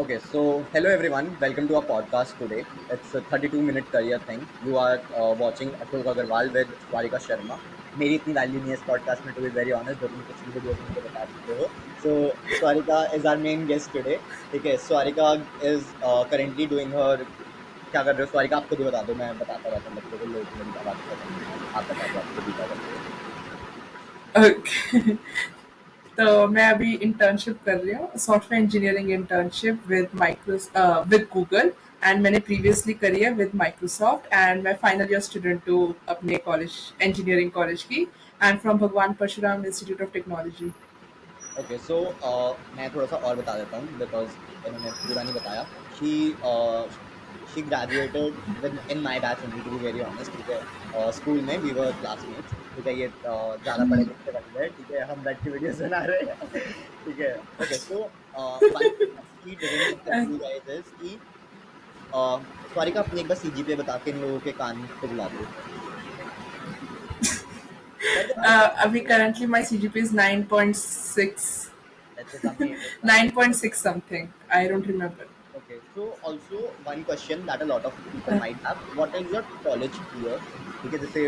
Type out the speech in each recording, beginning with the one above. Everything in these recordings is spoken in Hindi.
Okay, so hello everyone, welcome to our podcast today. It's a 32-minute career thing. You are watching Ashok Agarwal with Swarika Sharma. मेरी इतनी वैल्यू नहीं है इस पॉडकास्ट में, टू बी वेरी ऑनेस्ट, जो तुम पिछली वीडियोस में मुझे बता चुके हो. So Swarika is our main guest today. ठीक है, Swarika is currently doing her. क्या कर रहे हो स्वारिका? आप खुद ही बता दो, मैं बताता रहता हूँ बच्चों को, लोग मेरी आवाज़ पसंद नहीं है. आप बता दो आप खुद ही क्या कर रहे हो. ओके तो मैं अभी इंटर्नशिप कर रही हूँ software engineering internship with Google and मैंने प्रीवियसली करी है विद माइक्रोसॉफ्ट एंड मैं फाइनल ईयर स्टूडेंट हूँ अपने कॉलेज इंजीनियरिंग कॉलेज की and from Bhagwan Parshuram institute of technology. Okay, so मैं थोड़ा सा और बता देता हूँ बिकॉज इन्होंने पूरा नहीं बताया. She she graduated with in my batch only, to be very honest. ठीक है, स्कूल में वी वर क्लासमेट्स. ठीक है, ये ज़्यादा पढ़े लिखे बंदे हैं. ठीक है, हम बैठ के वीडियोस बना रहे हैं. ठीक है. Okay, so one she didn't tell you guys is कि स्वारिका अपनी एक बार सीजीपीए बता के इन लोगों के कान पिघला दो. कर दो. अभी currently my C G P is 9.6, that's amazing. 9.6 something, I don't remember. Okay, so also one question that a lot of people might have, what is your college tier? ठीक है, जैसे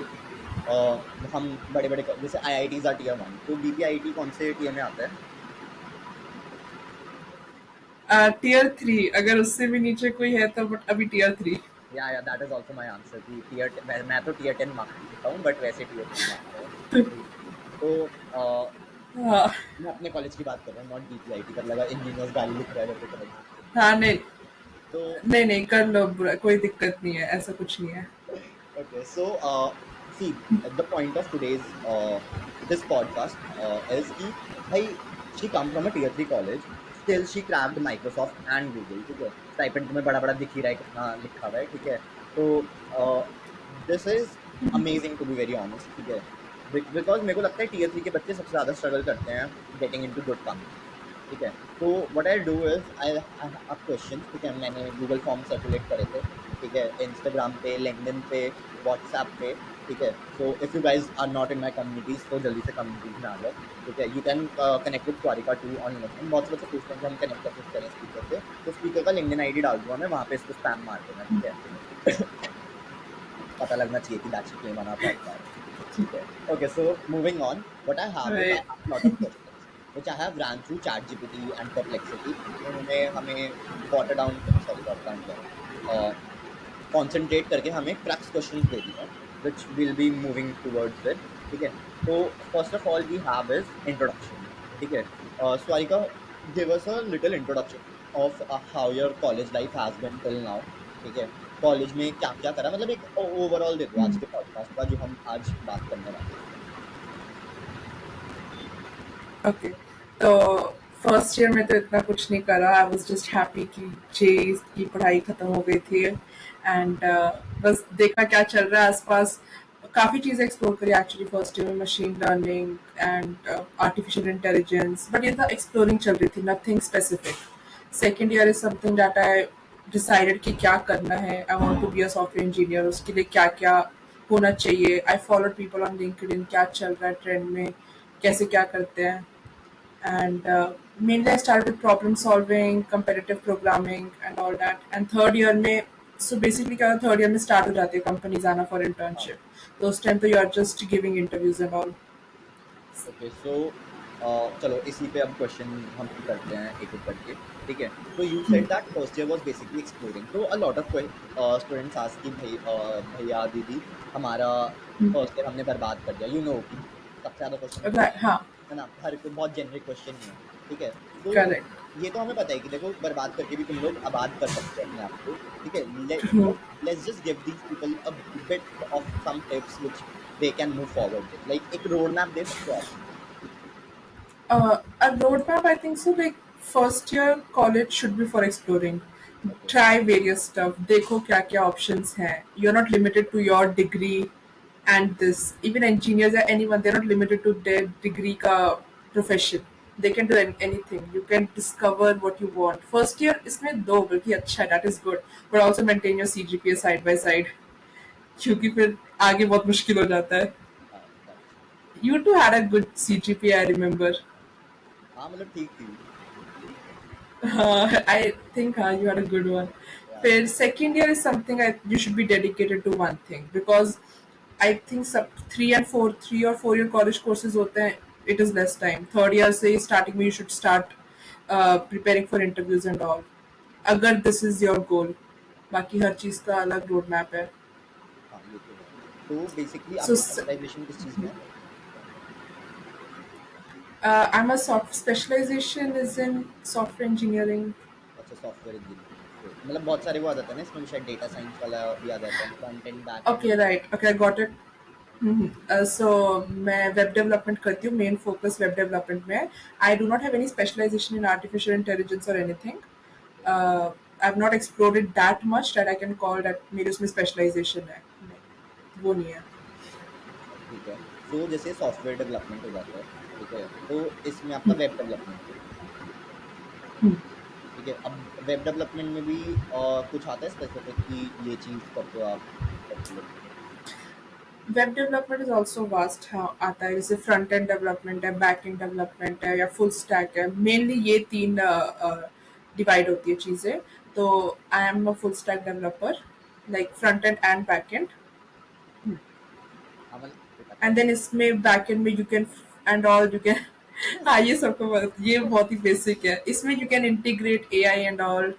हम बड़े बड़े जैसे IITs are tier 1, तो BPIT कौन से tier में आता है? टियर 3, अगर उससे भी नीचे कोई है तो बट अभी टियर 3। या that is also my answer कि मैं तो tier 10 मार्क्स देता हूँ बट वैसे tier 3 आता है. तो हाँ मैं अपने कॉलेज की बात कर रहा हूँ, नॉट BPIT. कर लगा इंजीनियर्स गाली लिख रहा है मेरे को. हाँ, नहीं तो नहीं नहीं कर लो, बुरा कोई दिक्कत नहीं है, ऐसा कुछ नहीं है। okay, so see, the point of today's this podcast is कि भाई she come from a tier 3 college, still she cracked Microsoft and Google. ठीक है, स्टाइपेंड तुम्हें बड़ा बड़ा दिख ही रहा है कितना लिखा हुआ है. ठीक है, तो this is amazing to be very honest. ठीक है, बिकॉज मेरे को लगता है tier 3 के बच्चे सबसे ज़्यादा स्ट्रगल करते हैं getting into good companies. ठीक है, तो what I do is I have question. ठीक है, मैंने गूगल फॉर्म सर्कुलेट करे थे. ठीक है, इंस्टाग्राम पे, लिंक्डइन पे, व्हाट्सएप पे. ठीक है, so if you guys are not in my communities तो जल्दी से कम्युनिटीज में आ जाओ. ठीक है, you can connect with Swarika too on LinkedIn. बहुत से बच्चे पूछते हैं कि हम कनेक्ट कैसे करें स्पीकर से, तो स्पीकर का लिंक्डइन आईडी डाल दूंगा मैं वहाँ पे, इसको स्पैम मार देना. ठीक है, पता लगना चाहिए कि that's claim on our podcast. ठीक है, okay, so moving on, what I have is I Right. Have lot of questions which I have ran through ChatGPT and Perplexity. उन्होंने हमें water down concentrate करके हमें क्रक्स क्वेश्चंस दे दिए हैं which we'll be moving towards it. ठीक है, तो first of all we have is introduction. ठीक है, Swarika, give us a little introduction of how your college life has been till now. ठीक है, कॉलेज में क्या क्या करा, मतलब एक ओवरऑल दे दो आज के पॉडकास्ट का जो हम आज बात करने वाले हैं. ओके तो फर्स्ट ईयर में तो इतना कुछ नहीं करा, आई वाज जस्ट हैप्पी कि जे की पढ़ाई खत्म हो गई थी एंड बस देखा क्या चल रहा है आसपास। काफ़ी चीज़ें एक्सप्लोर करी एक्चुअली फर्स्ट ईयर में, machine learning and artificial intelligence, but ये था एक्सप्लोरिंग चल रही थी, nothing specific. Second year is something that I decided कि क्या करना है, I want to be a software engineer, उसके लिए क्या क्या होना चाहिए। I followed people on LinkedIn, क्या चल रहा है ट्रेंड में, कैसे क्या करते हैं, and mainly I started with problem solving, competitive programming, and all that. And third year में, so basically क्या थर्ड ईयर में स्टार्ट हो जाती है कंपनीज आना फॉर इंटर्नशिप, तो उस टाइम तो you are just giving interviews and all. Okay, so चलो इसी पे अब क्वेश्चन हम करते हैं एक एक करके. ठीक है, तो you said that first year was basically exploring, तो a lot of students ask कि भैया दीदी हमारा फर्स्ट ईयर हमने बर्बाद कर दिया. कि सबसे ज़्यादा क्वेश्चन होता हाँ, है ना, हर कोई बहुत जेनरिक क्वेश्चन ही है. ठीक है, तो करेक्ट। ये तो हमें पता है कि देखो बर्बाद करके भी तुम लोग आबाद कर सकते हो अपने आप को. ठीक है, let's just give these people a bit of some tips which they can move forward with. Like एक रोड मैप दे सकते हो आप? A roadmap, I think so. Like first year college should be for exploring. Okay. Try various stuff. देखो क्या क्या options हैं. You're not limited to your degree and this. Even engineers or anyone, they're not limited to their degree का profession. They can do anything. You can discover what you want. First year इसमें दो बल्कि अच्छा है, that is good. But also maintain your CGPA side by side. क्योंकि फिर आगे बहुत मुश्किल हो जाता है. That's true. You too had a good CGPA, I remember. हाँ, मतलब ठीक थी. I think you had a good one. Yeah, Fair. Second year is something you should be dedicated to one thing because I think sub 3 or 4 year college courses होते हैं. It is less time. Third year से starting में you should start preparing for interviews and all. अगर this is your goal. बाकी हर चीज का अलग रोड मैप है. हाँ ये तो है। तो बेसिकली So आपकी स्पेशलाइजेशन किस चीज़ में है? I'm a soft specialization is in software engineering. अच्छा, सॉफ्टवेयर इंजीनियरिंग। मतलब बहुत सारे वो आ जाता है ना इसमें, शायद डेटा साइंस वाला भी आ जाता है, front end back end. Okay, right. Okay, I got it. So मैं वेब डेवलपमेंट करती हूँ. मेन फोकस वेब डेवलपमेंट में है. I do not have any specialisation in artificial intelligence और anything. I have not explored it that much that I can call that मेरी उसमें स्पेशलाइजेशन है. नहीं, वो नहीं है. ठीक है। सो जैसे सॉफ्टवेयर डेवलपमेंट हो जाता है, ठीक है, तो इसमें आपका वेब डेवलपमेंट है, ठीक है। अब वेब डेवलपमेंट में भी कुछ आता है स्पेसिफिक कि ये चीज़ करते हो आप particular? Web development is also vast. हाँ, आता है जैसे फ्रंट एंड डेवलपमेंट है, बैक एंड डेवलपमेंट है या फुल स्टैक है. मेनली ये तीन डिवाइड होती है चीज़ें. तो I am a full stack developer like front end back end. हाँ मतलब ये पता है। एंड देन इसमें बैक एंड में you can and all you can हाँ ये ये बहुत ही बेसिक है. इसमें you can integrate AI and all.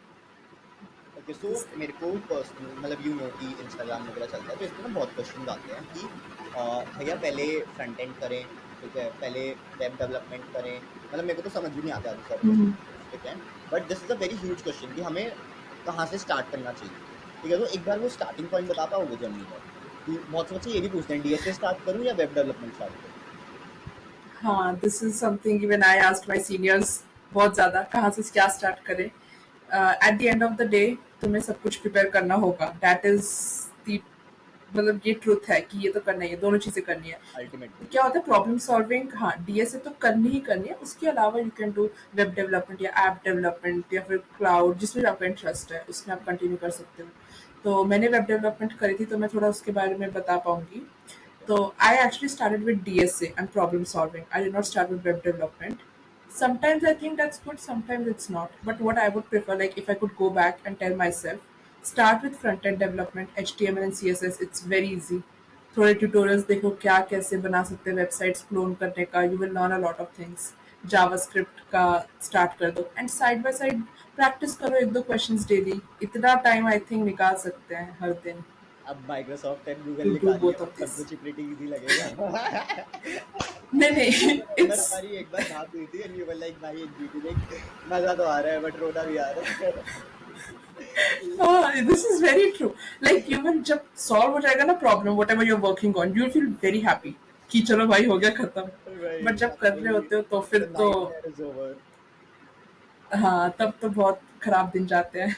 Okay, so मेरे को पर्सनल मतलब कि इंस्टाग्राम वगैरह चलता है, तो इसमें ना बहुत क्वेश्चन आते हैं कि भैया पहले फ्रंट एंड करें, ठीक है, पहले वेब डेवलपमेंट करें। मतलब मेरे को तो समझ भी नहीं आते आधे सारे क्वेश्चन, ठीक है। But this is a very huge question कि हमें कहाँ से स्टार्ट करना चाहिए, ठीक है। तो एक बार वो स्टार्टिंग पॉइंट बता पाओगे जर्नी का? कि बहुत से बच्चे ये भी पूछते हैं डीएस से स्टार्ट करूँ या वेब डेवलपमेंट स्टार्ट करूँ? हाँ, this is something even I asked my seniors बहुत ज़्यादा कहाँ से क्या स्टार्ट करें. At the end of the day तुम्हें सब कुछ प्रिपेयर करना होगा. दैट इज द मतलब ये ट्रूथ है कि ये तो करना ही है. दोनों चीज़ें करनी है. Ultimate goal. क्या होता है प्रॉब्लम सॉल्विंग. हाँ, डीएसए तो करनी ही करनी है. उसके अलावा you can do web development या ऐप डेवलपमेंट या फिर क्लाउड जिसमें आपका इंटरेस्ट है उसमें आप कंटिन्यू कर सकते हो. तो मैंने वेब डेवलपमेंट करी थी तो मैं थोड़ा उसके बारे में बता पाऊंगी. ठीक है। So I actually started with DSA and problem solving. I did not start with web development. Sometimes I think that's good, sometimes it's not. But what I would prefer, like if I could go back and tell myself, start with front end development, HTML and CSS. It's very easy. थोड़े ट्यूटोरियल्स देखो क्या कैसे बना सकते हैं वेबसाइट्स क्लोन करने का. You will learn a lot of things. JavaScript का स्टार्ट कर दो and side by side practice करो. एक दो क्वेश्चंस डेली. इतना टाइम आई थिंक निकाल सकते हैं हर दिन अब Microsoft and Google to do निकालिए, बोथ अब ऑफ सब दिस. कुछ ही प्रीटी इजी लगेगा। नहीं नहीं उमर इट्स हमारी एक बार बात हुई थी एंड यू वर लाइक भाई एक जीटी देख, मजा तो आ रहा है बट रोना भी आ रहा है। This is very true. Like even जब सॉल्व हो जाएगा ना problem whatever you're working on you feel very happy कि चलो भाई हो गया खत्म. भाई बट जब कर रहे फाइनली होते हो तो फिर द तो नाइटमेयर इज ओवर। हाँ तब तो बहुत खराब दिन जाते हैं.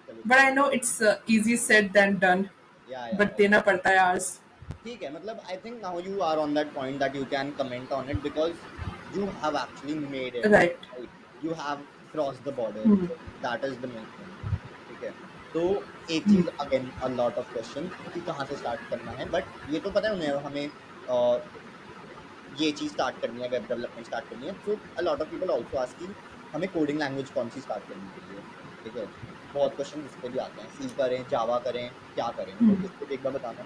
चलो but I know it's easy said then done. Yeah but देना पड़ता है आर्स. ठीक है। मतलब I think now you are on that point that you can comment on it because you have actually made it, right. Right? You have cross the border, that is the main thing, ठीक है। तो एक चीज again a lot of question कि कहाँ से स्टार्ट करना है, बट ये तो पता है उन्हें हमें ये चीज़ स्टार्ट करनी है, वेब डेवलपमेंट स्टार्ट करनी है। So a lot of people also asking हमें कोडिंग लैंग्वेज कौन सी स्टार्ट करनी चाहिए, ठीक है। बहुत क्वेश्चन इस पे भी आते हैं, सी करें, जावा करें, क्या करें, तो इस पे भी एक बार बताना।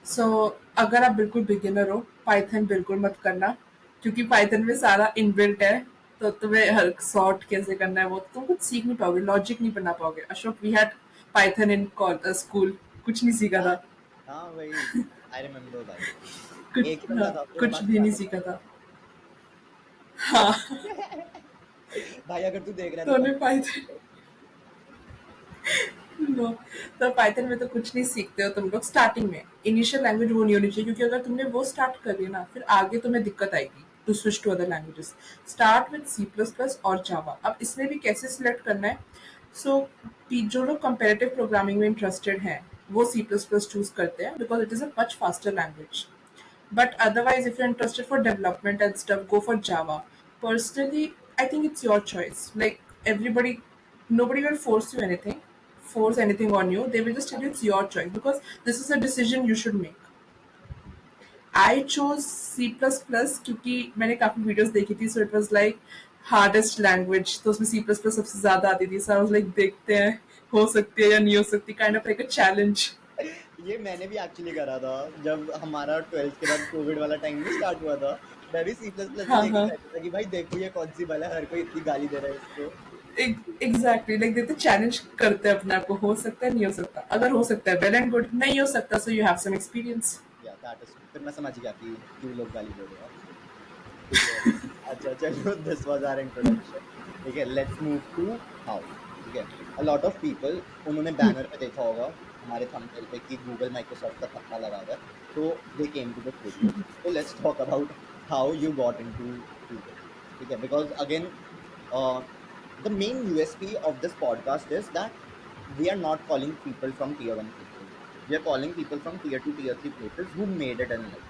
सो अगर आप बिल्कुल बिगिनर हो पाइथन बिल्कुल मत करना क्योंकि पाइथन में सारा इनबिल्ट है. तो तुम्हें हर सॉर्ट कैसे करना है वो तुम कुछ सीख नहीं पाओगे. लॉजिक नहीं बना पाओगे. Ashok we had Python in school. कुछ नहीं सीखा हाँ था. हाँ वही, आई रिमेम्बर भाई। कुछ एक ही बंदा हाँ, था पूरा कुछ बाकी भी नहीं गाने सीखा था। था. हाँ. भाई अगर तू देख रहा है तो तो उन्हें समझ। Python no. तो पाइथन में तो कुछ नहीं सीखते हो तुम लोग स्टार्टिंग में. इनिशियल लैंग्वेज वो नहीं होनी चाहिए क्योंकि अगर तुमने वो स्टार्ट कर लिया ना फिर आगे तुम्हें दिक्कत आएगी to switch to other languages. Start with C plus plus और जावा. अब इसमें भी कैसे सिलेक्ट करना है. सो जो लोग कंपेरेटिव प्रोग्रामिंग में इंटरेस्टेड हैं वो सी प्लस प्लस चूज करते हैं because it is a much faster language. But otherwise, if you're interested for development and stuff, go for Java. Personally, I think it's your choice. Like everybody, nobody will force anything on you. They will just tell you it's your choice because this is a decision you should make. I chose C plus plus क्योंकि मैंने काफी वीडियोस देखी थी, so it was like hardest language, तो उसमें सी प्लस प्लस सबसे ज्यादा आती थी, सो आई वाज लाइक देखते हैं हो सकती है या नहीं हो सकती, kind of like a challenge. ये मैंने भी एक्चुअली करा था जब हमारा 12th के बाद कोविड वाला टाइम नहीं स्टार्ट हुआ था। मैं भी सी प्लस प्लस ही हाँ लेके हाँ, बैठा था कि भाई देखो ये कौन सी बला है, हर कोई इतनी गाली दे रहा है इसको। एग्जैक्टली लाइक देते चैलेंज करते हैं अपने आप को, हो सकता है नहीं हो सकता, अगर हो सकता है वेल एंड गुड, नहीं हो सकता so you have some experience. Yeah that is, फिर मैं समझ गया कि क्यों लोग गाली दे रहे हैं। ठीक है। अच्छा चलो, दिस वाज आवर इंट्रोडक्शन। ठीक है, लेट्स मूव टू हाउ। ठीक है। अ लॉट ऑफ पीपल, उन्होंने बैनर पे देखा होगा हमारे थंबनेल पे कि गूगल माइक्रोसॉफ्ट का थप्पा लगा हुआ है, तो दे केम टू दिस वीडियो। तो let's talk about how you got into Google. ठीक है, because again the main USP of this podcast is that we are not calling people from tier 1 places. We are calling people from tier 2, tier 3 places who made it in life.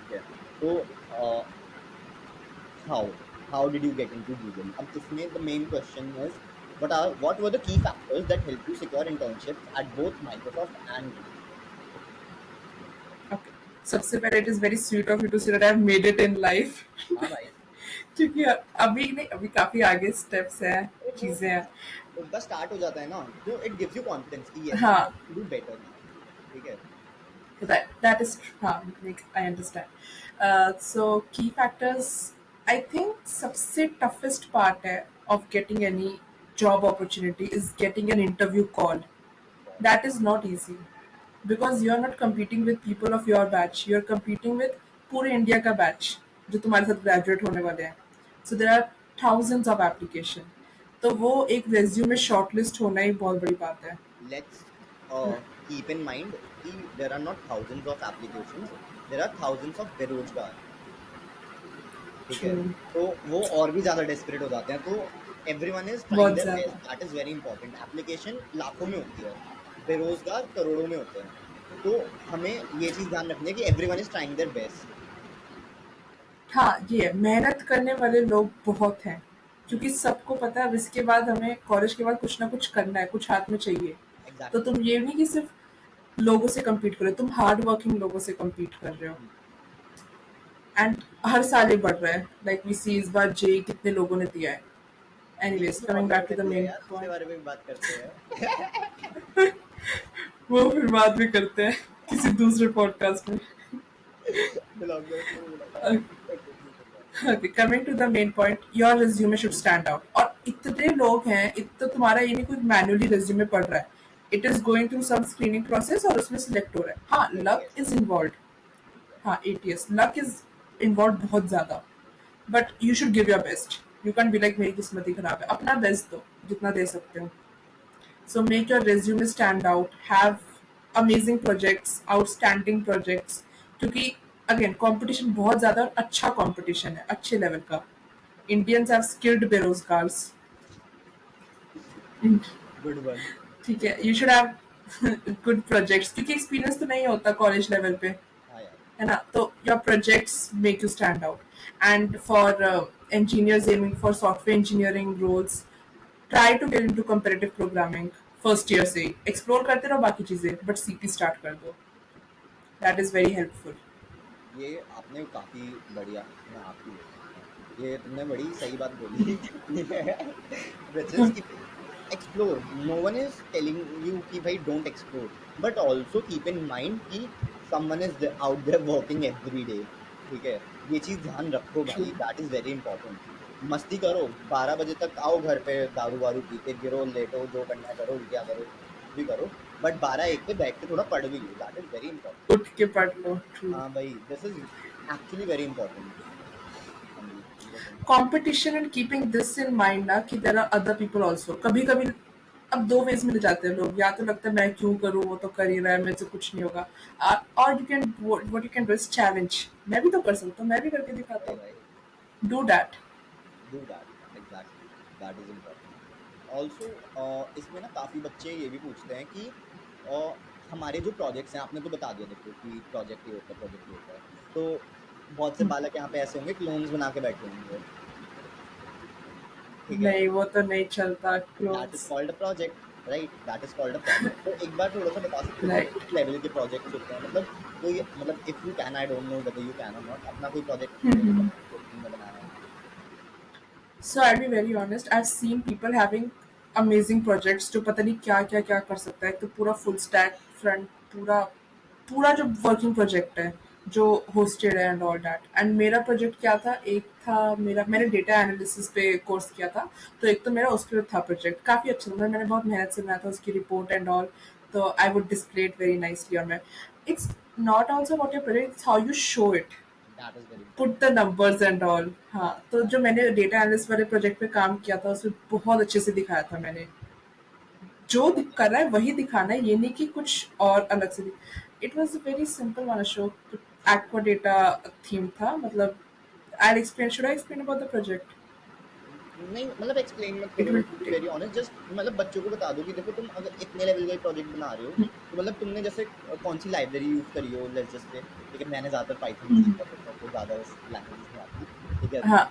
Okay. So, uh, how? How did you get into Google? अब इसमें the main question is, what were the key factors that helped you secure internships at both Microsoft and Google? Okay, सबसे पहले it is very sweet of you to say that I have made it in life. हाँ भाई। क्योंकि अभी नहीं, अभी काफी आगे स्टेप्स हैं, तो वो चीजें हैं। एक बार स्टार्ट हो जाता है ना, तो इट गिव्स यू कॉन्फिडेंस कि यस आई हाँ, कैन डू बेटर नाउ। ठीक है। that is हाँ, like I understand. So key factors, I think सबसे toughest part है of getting any job opportunity is getting an interview call. That is not easy because you are not competing with people of your batch. You are competing with पूरे इंडिया का बैच जो तुम्हारे साथ ग्रेजुएट होने वाले हैं. So there are thousands of application. तो वो एक रेज्यूमे शॉर्टलिस्ट होना ही बहुत बड़ी बात है. Let's keep in mind कि there are not thousands of applications, there are thousands of बेरोजगार। ठीक है। True. तो वो और भी ज़्यादा डेस्परेट हो जाते हैं, तो एवरीवन इज ट्राइंग बहुत देयर ज्यादा. Best, that is very important. Application लाखों में होती है, बेरोजगार करोड़ों में होते हैं। तो हमें ये चीज़ ध्यान रखनी है कि everyone is trying their best. हाँ, ये है, मेहनत करने वाले लोग बहुत हैं, क्योंकि सबको पता है अब इसके बाद हमें कॉलेज के बाद कुछ ना कुछ करना है, कुछ हाथ में चाहिए. तो एग्जैक्टली। तुम ये नहीं कि सिर्फ लोगों से compete कर रहे हो, तुम हार्ड वर्किंग लोगों से compete कर रहे हो. एंड हर साल ये बढ़ रहा है, लाइक वी सी इस बार जे कितने लोगों ने दिया है. ये एनीवेज, तो coming back automated to the दिया मेन यार, उसके पॉइंट. बारे में भी बात करते हैं। वो फिर बाद में करते हैं किसी दूसरे पॉडकास्ट में. ब्लॉग में उसको बोला था। कंटिन्यू करवा। Okay, coming to the main point, your resume should stand out. और इतने लोग हैं, इतना तुम्हारा ये नहीं कोई मैन्युअली resume पढ़ रहा है. It is going through some screening process और उसमें select हो रहा है. हाँ, luck ATS। is involved. ठीक है। हाँ, ATS, luck is involved बहुत ज़्यादा. But you should give your best. You can't be like मेरी किस्मत ही खराब है. अपना best दो, जितना दे सकते हो. So make your resume stand out. Have amazing projects, outstanding projects. क्योंकि अगेन कंपटीशन बहुत ज्यादा और अच्छा कंपटीशन है, अच्छे लेवल का. इंडियंस हैव स्किल्ड बेरोजगार्स. Good one. ठीक है, you should have good projects क्योंकि एक्सपीरियंस तो नहीं होता कॉलेज लेवल पे, हाँ यार। है ना. तो your projects make you stand out. And for engineers aiming for software engineering roles, try to get into competitive programming first year से. एक्सप्लोर करते रहो बाकी चीजें, बट सीपी स्टार्ट कर दो. That is very helpful. ये आपने काफी बढ़िया, मैं आपकी बोलूंगा, ये तुमने बड़ी सही बात बोली। which is कि explore, no one is telling you कि भाई don't explore, but also keep in mind कि someone is out there working every day. ठीक है। ये चीज ध्यान रखो ट्रू. भाई, दैट इज वेरी इंपॉर्टेंट। मस्ती करो, 12 बजे तक आओ घर पे, दारू वारू पी के गिरो, लेटो, जो करना है करो, उल्टिया करो, कुछ भी करो, बट 12-1 पे बैठ के थोड़ा पढ़ भी लो, दैट इज वेरी इंपॉर्टेंट। उठ के पढ़ लो. ट्रू. हाँ भाई, this is actually very important. हाँ जी, you were saying? Competition and keeping this in mind ना कि there are other people also. कभी कभी अब दो वेज में ले जाते हैं लोग, या तो लगता है मैं क्यों करूं, वो तो कर ही रहा है, मेरे से कुछ नहीं होगा. और you can what you can do is challenge. मैं भी तो कर सकता हूँ, मैं भी करके दिखाता भाई हूँ. भाई, do that. Do that, exactly, that is important. Also इसमें ना काफ़ी बच्चे ये भी पूछते हैं कि uh, हमारे जो प्रोजेक्ट्स हैं, आपने तो बता दिया देखो कि प्रोजेक्ट ये होता है, प्रोजेक्ट ये होता है, तो बहुत से बालक यहाँ पे ऐसे होंगे क्लोन्स बना के बैठे होंगे। ठीक है। नहीं, वो तो नहीं चलता that is clothes. Called a project. Right, that is called a project. तो एक बार थोड़ा सा बता सकते हो कि राइट। किस लेवल के प्रोजेक्ट्स होते हैं, मतलब कोई, मतलब if you can, I don't know whether you can और नॉट, अपना कोई प्रोजेक्ट जो तुमने बनाया है। So I'll be very honest. I've seen people having amazing projects जो पता नहीं क्या क्या क्या कर सकता है, तो पूरा full stack front, पूरा पूरा जो वर्किंग प्रोजेक्ट है जो होस्टेड है एंड ऑल दैट। एंड मेरा प्रोजेक्ट क्या था, एक था मेरा, मैंने डेटा एनालिसिस पे कोर्स किया था, तो एक तो मेरा उस पर था प्रोजेक्ट, काफी अच्छा था, मैंने बहुत मेहनत से बनाया था उसकी रिपोर्ट एंड ऑल। तो I would display it very nicely on my, it's not also what your project, it's how you show it, that is very put important. The numbers and all. हाँ, तो जो मैंने डेटा एनालिस्ट वाले प्रोजेक्ट पे काम किया था उसमें बहुत अच्छे से दिखाया था मैंने, जो कर रहा है वही दिखाना है, ये नहीं कि कुछ और अलग से। इट वॉज वेरी सिंपल वाला शो, एक्वा डेटा थीम था, मतलब I explain, should I explain about the project? नहीं, मतलब एक्सप्लेन मत इट करो, will to be tech. Very honest, just मतलब बच्चों को बता दो कि देखो तुम अगर इतने लेवल का प्रोजेक्ट बना रहे हो, तो मतलब तुमने जैसे कौन सी लाइब्रेरी यूज करी हो, लेट्स जस्ट से, ठीक है, मैंने ज्यादातर पाइथन यूज किया, तो मेरे को ज्यादा लैंग्वेजेस नहीं आती, ठीक है, हाँ,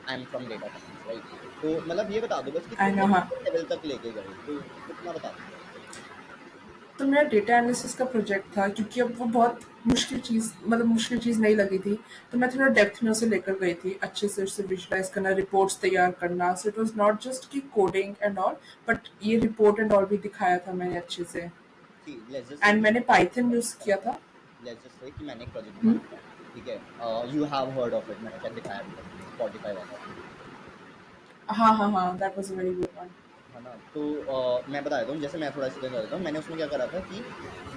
I am from data science, right. तो मतलब ये बता दो बस कि आई नो। तुमने हाँ, कितने लेवल तक लेके गए, तो इतना बता दो। तो मेरा डेटा एनालिसिस का प्रोजेक्ट था, क्योंकि अब वो बहुत मुश्किल चीज़, मतलब मुश्किल चीज़ नहीं लगी थी, तो मैं थोड़ा डेप्थ में उसे लेकर गई थी, अच्छे से उसे विजुलाइज करना, रिपोर्ट्स तैयार करना। सो इट वाज नॉट जस्ट कि कोडिंग एंड ऑल, बट ये रिपोर्ट एंड ऑल भी दिखाया था मैंने अच्छे से। सी, लेट्स जस्ट से एंड मैंने पाइथन यूज़ किया था। लेट्स जस्ट से कि मैंने एक प्रोजेक्ट हम्म, बनाया था, ठीक है, you have heard of it, मैंने शायद दिखाया भी था तुमको, स्पॉटिफाई वाला, हाँ हाँ हाँ, that was a very good one. है ना। तो मैं बता देता हूँ, जैसे मैं थोड़ा एक्सप्लेन कर देता हूँ, मैंने उसमें क्या करा था कि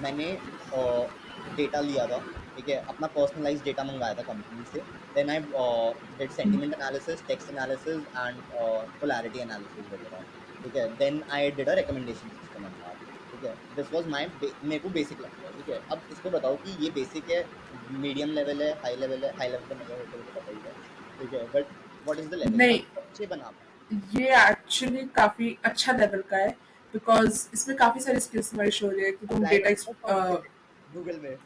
मैंने डेटा लिया था, ठीक है, अपना पर्सनलाइज डेटा मंगाया था कंपनी से, then I did sentiment analysis, text analysis and polarity analysis वगैरह, ठीक है, then I did a recommendation system on that, ठीक है, दिस वाज माय, मेरे को बेसिक लगता है, ठीक है। अब इस पे बताओ कि ये बेसिक है, मीडियम लेवल है, हाई लेवल है, हाई लेवल तो मतलब होता है, वो तो पता ही है, ठीक है, but what is the level नहीं, ताकि बच्चे बना पाए। ये एक्चुअली काफ़ी अच्छा लेवल का है, बिकॉज़ इसमें काफ़ी सारी स्किल्स हमारी शो हो रही है कि तुम अप्लाई डेटा कर गूगल में।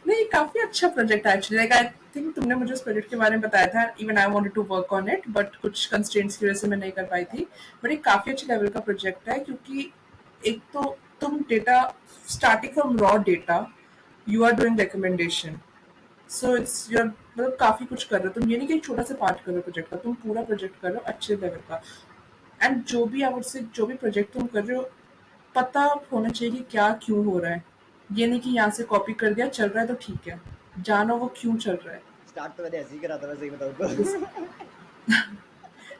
नहीं, काफ़ी अच्छा प्रोजेक्ट है एक्चुअली, लाइक आई थिंक तुमने मुझे उस प्रोजेक्ट के बारे में बताया था, even I wanted to work on it, but कुछ कंस्ट्रेंट्स की वजह से मैं नहीं कर पाई थी। बट ये काफ़ी अच्छे लेवल का प्रोजेक्ट है, क्योंकि एक तो तुम data, starting from raw data, you are doing recommendation, so it's your, मतलब काफ़ी कुछ कर रहे हो तुम, ये नहीं कि एक छोटा सा पार्ट कर रहे हो प्रोजेक्ट का, तुम पूरा प्रोजेक्ट कर रहे हो अच्छे लेवल का। एंड जो भी आई वुड से, जो भी प्रोजेक्ट तुम कर रहे हो, पता होना चाहिए कि क्या क्यों हो रहा है। ये नहीं कि यहाँ से कॉपी कर दिया, चल रहा है तो ठीक है, जानो वो क्यों चल रहा है। स्टार्ट तो मैंने ऐसे ही करा था, मैं सही बताऊँ दिस, तो।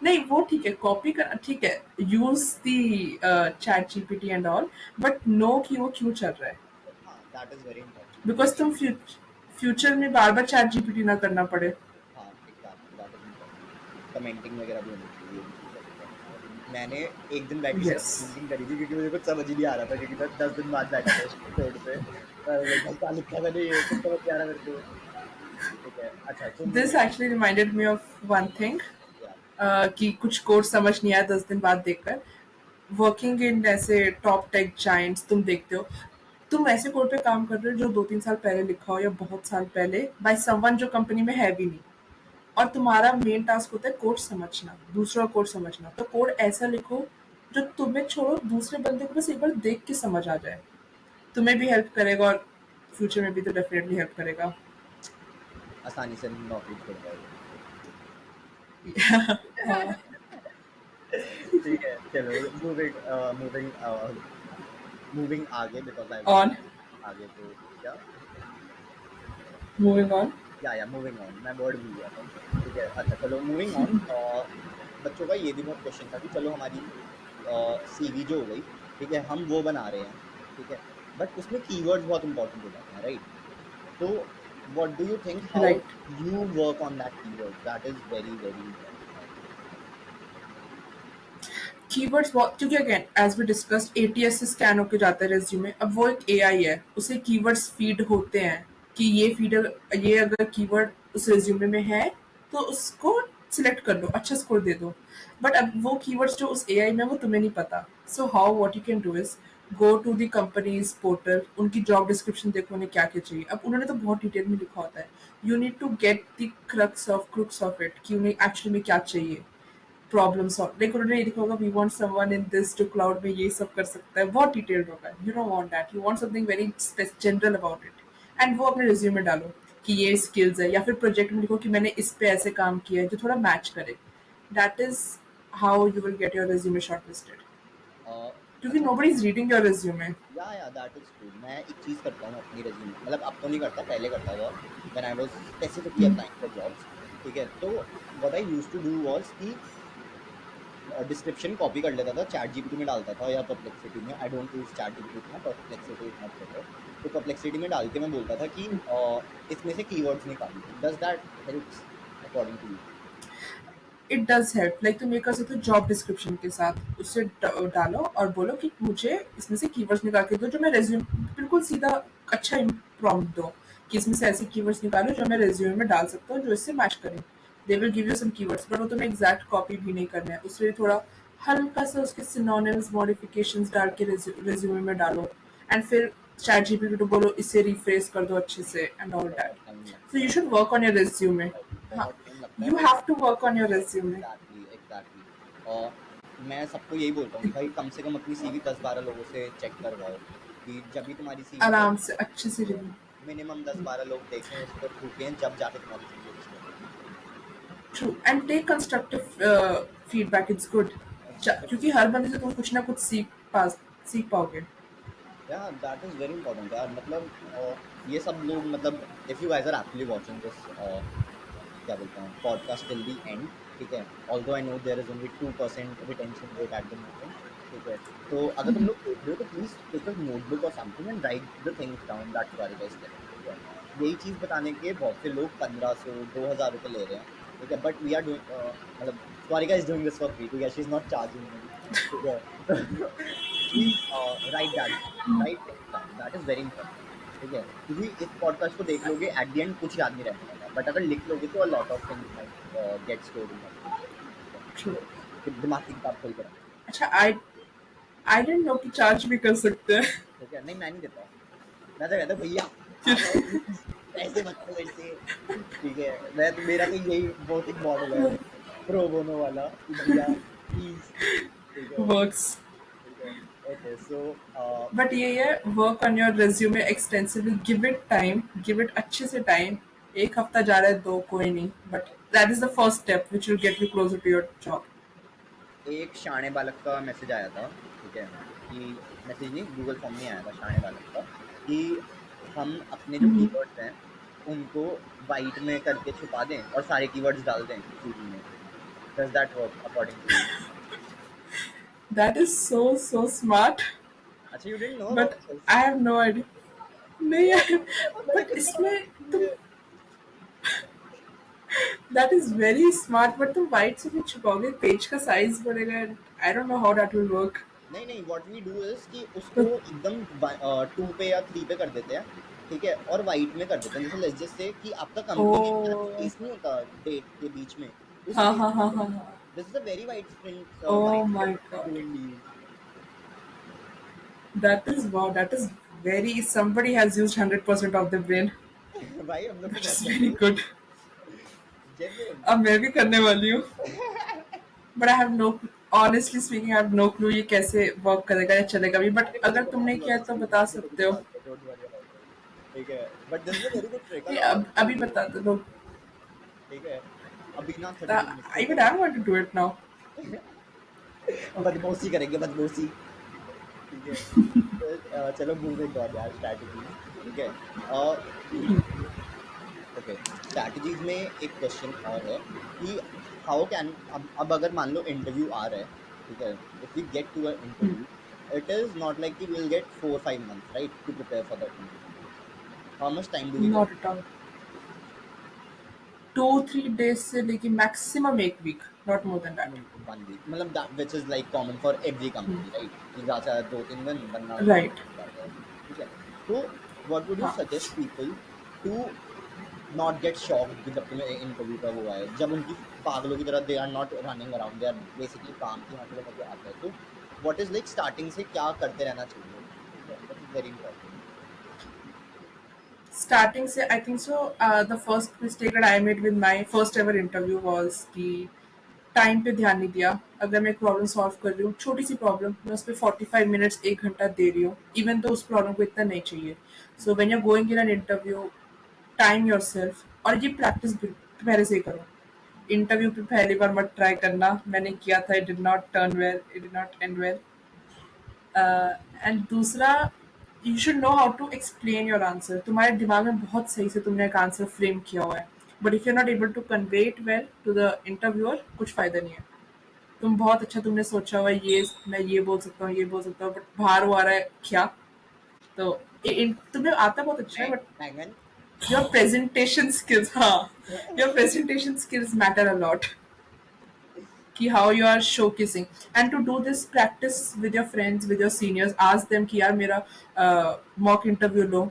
नहीं वो ठीक है, कॉपी कर ठीक है, use the chat GPT and all, but know कि वो क्यों चल रहा है, हाँ, that is very important. Because तुम फ्यूचर में बार बार चैट जीपीटी ना करना पड़े। हाँ, exactly, that is important. Commenting वगैरह भी होनी चाहिए, ये भी चीज़ है, ठीक है। मैंने एक दिन बैठ के सिर्फ यस। कमेंटिंग करी थी, क्योंकि मुझे कुछ समझ ही नहीं आ रहा था, क्योंकि मैं 10 दिन बाद बैठा था उस कोड पे, भाई क्या लिखा मैंने, ये कुछ समझ नहीं आ रहा मेरे को, ठीक है। अच्छा, तो this moving, actually reminded me of one thing, या कि कुछ कोर्स समझ नहीं आया 10 दिन बाद देखकर, वर्किंग इन ऐसे टॉप टेक जाइंट्स तुम देखते हो, तुम ऐसे कोड पे काम कर रहे हो जो 2-3 साल पहले लिखा हो या बहुत साल पहले बाय समवन जो कंपनी में है भी नहीं, और तुम्हारा मेन टास्क होता है कोड समझना, दूसरा कोड समझना, तो कोड ऐसा लिखो जो तुम्हें छोड़ो दूसरे बंदे को बस एक बार देख के समझ आ जाए, तुम्हें भी हेल्प करेगा और फ्यूचर में भी तो डेफिनेटली हेल्प करेगा। आसानी से नौकरी छोड़ जाओगे। हाँ, ठीक है, चलो, मूविंग मूविंग मूविंग आगे, बिकॉज आई ऑन, आगे तो क्या, मूविंग ऑन। या मूविंग ऑन, मैं वर्ड भूल गया था, ठीक है। अच्छा, चलो, मूविंग ऑन। बच्चों का ये भी बहुत क्वेश्चन था कि चलो हमारी सीवी जो हो गई, ठीक है, हम वो बना रहे हैं, ठीक है, बट उसमें कीवर्ड्स बहुत इंपॉर्टेंट हो जाते हैं, राइट। तो what do you think, how right, you work on that keyword, that is very very important, I think. Keywords बहुत, क्योंकि again as we discussed ATS से स्कैन होके जाता है रेज्यूमे, अब वो एक एआई है, उसे कीवर्ड्स फीड होते हैं कि ये फीडर, ये अगर कीवर्ड उस रेज्यूमे में है तो उसको सिलेक्ट कर लो, अच्छा स्कोर दे दो। बट अब वो कीवर्ड्स जो उस एआई में, वो तुम्हें नहीं पता। So how what you can do is go to the companies portal, उनकी जॉब डिस्क्रिप्शन देखो उन्हें क्या क्या चाहिए, अब उन्होंने तो बहुत डिटेल में लिखा होता है, you need to get the crux of it कि उन्हें एक्चुअली में क्या चाहिए। प्रॉब्लम सॉल्व, लाइक उन्होंने ये लिखा होगा we want someone in this जो क्लाउड में ये सब कर सकता है, बहुत डिटेल्ड होगा, you don't want that, you want something very general about it, and वो अपने रिज्यूमे में डालो कि ये स्किल्स है, या फिर प्रोजेक्ट में लिखो कि मैंने इस पे ऐसे काम किया है जो थोड़ा मैच करे, that is how you will get your resume shortlisted, क्योंकि अच्छा, nobody is reading your resume. या दैट इज ट्रू। मैं एक चीज करता हूँ अपनी रेज्यूमे, मतलब अब तो नहीं करता, पहले करता था when I was specifically applying for jobs. ठीक है, तो what I used to do was कि डिस्क्रिप्शन कॉपी कर लेता था, चैट जीपीटी में डालता था या परप्लेक्सिटी में। I don't use chat GPT इतना, परप्लेक्सिटी इज मच बेटर। तो परप्लेक्सिटी में डाल के मैं बोलता था कि इसमें से कीवर्ड्स निकालो। Does that helps according to you? It does help, like तुम ये कर सकते हो जॉब डिस्क्रिप्शन के साथ उससे डालो और बोलो कि मुझे इसमें से कीवर्ड्स निकाल के दो जो मैं रेज्यूम, बिल्कुल सीधा अच्छा प्रॉम्प्ट दो कि इसमें से ऐसे कीवर्ड्स निकालो जो मैं रेज्यूमे में डाल सकता हूँ जो इससे मैच करें। They will give you some keywords, but वो तुम्हें एग्जैक्ट कॉपी भी नहीं करना है, उसमें थोड़ा हल्का सा उसके सिनोनिम्स मॉडिफिकेशंस डाल के रेज्यूमे में डालो, एंड फिर चैट जीपीटी को बोलो इसे रिफ्रेश कर दो अच्छे से एंड ऑल दैट। बहुत टाइम So लगता you है, should work on your resume. हाँ, बहुत टाइम लगता है you but have to work on your resume. Exactly exactly. और मैं सबको यही बोलता हूँ कि भाई कम से कम अपनी सीवी 10-12 लोगों से चेक करवाओ, कि जब भी तुम्हारी सीवी आराम से अच्छे से रिव्यू। मिनिमम 10-12 लोग देखें, उस पर थूकें, जब जाके तुम्हारी सीवी अच्छी लगे। True, and take constructive feedback. It's good. क्योंकि हर बंदे से तुम कुछ ना कुछ सीख पाओगे। या दैट इज वेरी इंपॉर्टेंट यार। मतलब ये सब लोग, मतलब if you guys are actually watching this, क्या बोलते हैं, पॉडकास्ट टिल द एंड, ठीक है, although I know there is only 2% retention rate at the moment, ठीक है, तो अगर तुम लोग देख रहे हो तो प्लीज टेक अ नोटबुक और something and write the things down that Swarika is telling, ठीक है। यही चीज बताने के बहुत से लोग 1500-2000 रुपए ले रहे हैं, ठीक है, बट वी आर डूइंग, मतलब Swarika is doing this for free, ठीक है, she is not charging me, ठीक है। Please write that, write things down, that is very important, ठीक है, क्योंकि इस पॉडकास्ट को देख लोगे एट द एंड कुछ याद नहीं रहने वाला, बट अगर लिख लोगे तो a lot of things might get stored in your brain, ठीक है। True. तो फिर दिमाग की किताब खोल के रखो, अच्छा, I didn't know कि चार्ज भी कर सकते हैं। ठीक है। नहीं, मैं नहीं देता, मैं तो कहता हूँ, भैया आ जाओ प्लीज, पैसे मत लो मेरे से, ठीक है। मैं तो, मेरा तो यही बहुत एक मॉडल है प्रो बोनो वाला, कि भैया प्लीज, ठीक है, Works. ठीक है। ओके, सो बट ये है, work on your resume extensively, give it time, give it अच्छे से टाइम। एक हफ्ता जा रहा है, दो, कोई नहीं, but that is the first step which will get you closer to your job. एक शाणे बालक का मैसेज आया था, ठीक है, कि मैसेज नहीं, गूगल फॉर्म में आया था शाणे बालक का, कि हम अपने जो कीवर्ड्स हैं उनको वाइट में करके छुपा दें और सारे कीवर्ड्स डाल दें सीवी में। Does that work according to you? That is so smart, अच्छा, you didn't know but about this? I have no idea. नहीं, मैंने बट खुद पता इसमें तुम, नहीं। That is very smart, but तुम वाइट से भी छुपाओगे, पेज का साइज बढ़ेगा, I don't know how that will work. नहीं नहीं, व्हाट वी डू इज कि उसको एकदम 2 पे या 3 पे कर देते हैं, ठीक है, और वाइट में कर देते हैं। जैसे लेट्स जस्ट से कि आपका ओ, कंपनी नेम का जो स्पेस नहीं होता डेट के बीच में, उस हाँ स्पेस हाँ में हाँ कर हाँ देते हैं। हाँ। This is a very wide sprint Oh mindset my god, doing use. that is wow, that is very, somebody has used 100% of the brain. भाई हम लोग तो That बहुत is करते very हैं, good. जेन्युइन। अब मैं भी करने वाली हूँ, but I have no, honestly speaking I have no clue ये कैसे वर्क करेगा या चलेगा भी, बट अरे मुझे अगर पता है, तुमने मुझे किया तो ऑनेस्टली बता मुझे भी सकते हो। पता है, डोंट वरी अबाउट इट, ठीक है, but this is a very good trick, ये लॉट ऑफ अब पीपल अभी डू बता दो लोग, इट, ठीक है। अभी ना 32 मिनट्स हो even गए I want to do it now. हैं। Okay. बदमाशी करेंगे, बदमाशी, ठीक है। तो चलो मूविंग ऑन यार, स्ट्रैटेजीज, ठीक है। ओके, स्ट्रैटेजीज में एक क्वेश्चन और है कि हाउ कैन, अब अगर मान लो इंटरव्यू आ रहा है, ठीक है, if we get to a interview, it is not like कि we will get 4-5 months right to prepare for that interview. How much time do we get? Not at all. 2-3 days से लेके maximum 1 week, not more than that. 1 week, मतलब that which is like common for every company, right, कि ज़्यादा से ज़्यादा 2-3 दिन, वरना Right. जाता है, ठीक है। तो व्हाट वुड यू हाँ, suggest people to not get shocked जब तुम्हें इंटरव्यू का वो आए, जब उनकी पागलों की तरह they are not running around, they are basically काम की, हाँ चलो मुझे आता है, तो व्हाट इज लाइक स्टार्टिंग से क्या करते रहना चाहिए, ठीक है, that is very important. starting से I think so. The first mistake that I made with my first ever interview was कि टाइम पे ध्यान नहीं दिया। अगर मैं एक प्रॉब्लम सॉल्व कर रही हूँ, छोटी सी प्रॉब्लम, मैं उस पे 45 मिनट्स 1 घंटा दे रही हूँ, इवन तो उस प्रॉब्लम को इतना नहीं चाहिए। So when you are going in an interview, time yourself, और ये प्रैक्टिस भी पहले से ही करो। इंटरव्यू पे पहली बार मत ट्राई करना, मैंने किया था, it did not turn well, it did not end well. And दूसरा, you should know how to explain your answer. तुम्हारे दिमाग में बहुत सही से तुमने एक आंसर फ्रेम किया हुआ है, but if you are not able to convey it well to the interviewer, कुछ फायदा नहीं है। तुम बहुत अच्छा तुमने सोचा हुआ है, ये मैं ये बोल सकता हूँ, ये बोल सकता हूँ, बट बाहर वो आ रहा है क्या। तो तुम्हें आता बहुत अच्छा है, Right, but Megan? Your presentation skills, हाँ, your presentation skills matter a lot, कि how you are showcasing. And to do this, practice with your friends, with your seniors, ask them कि यार मेरा मॉक इंटरव्यू लो,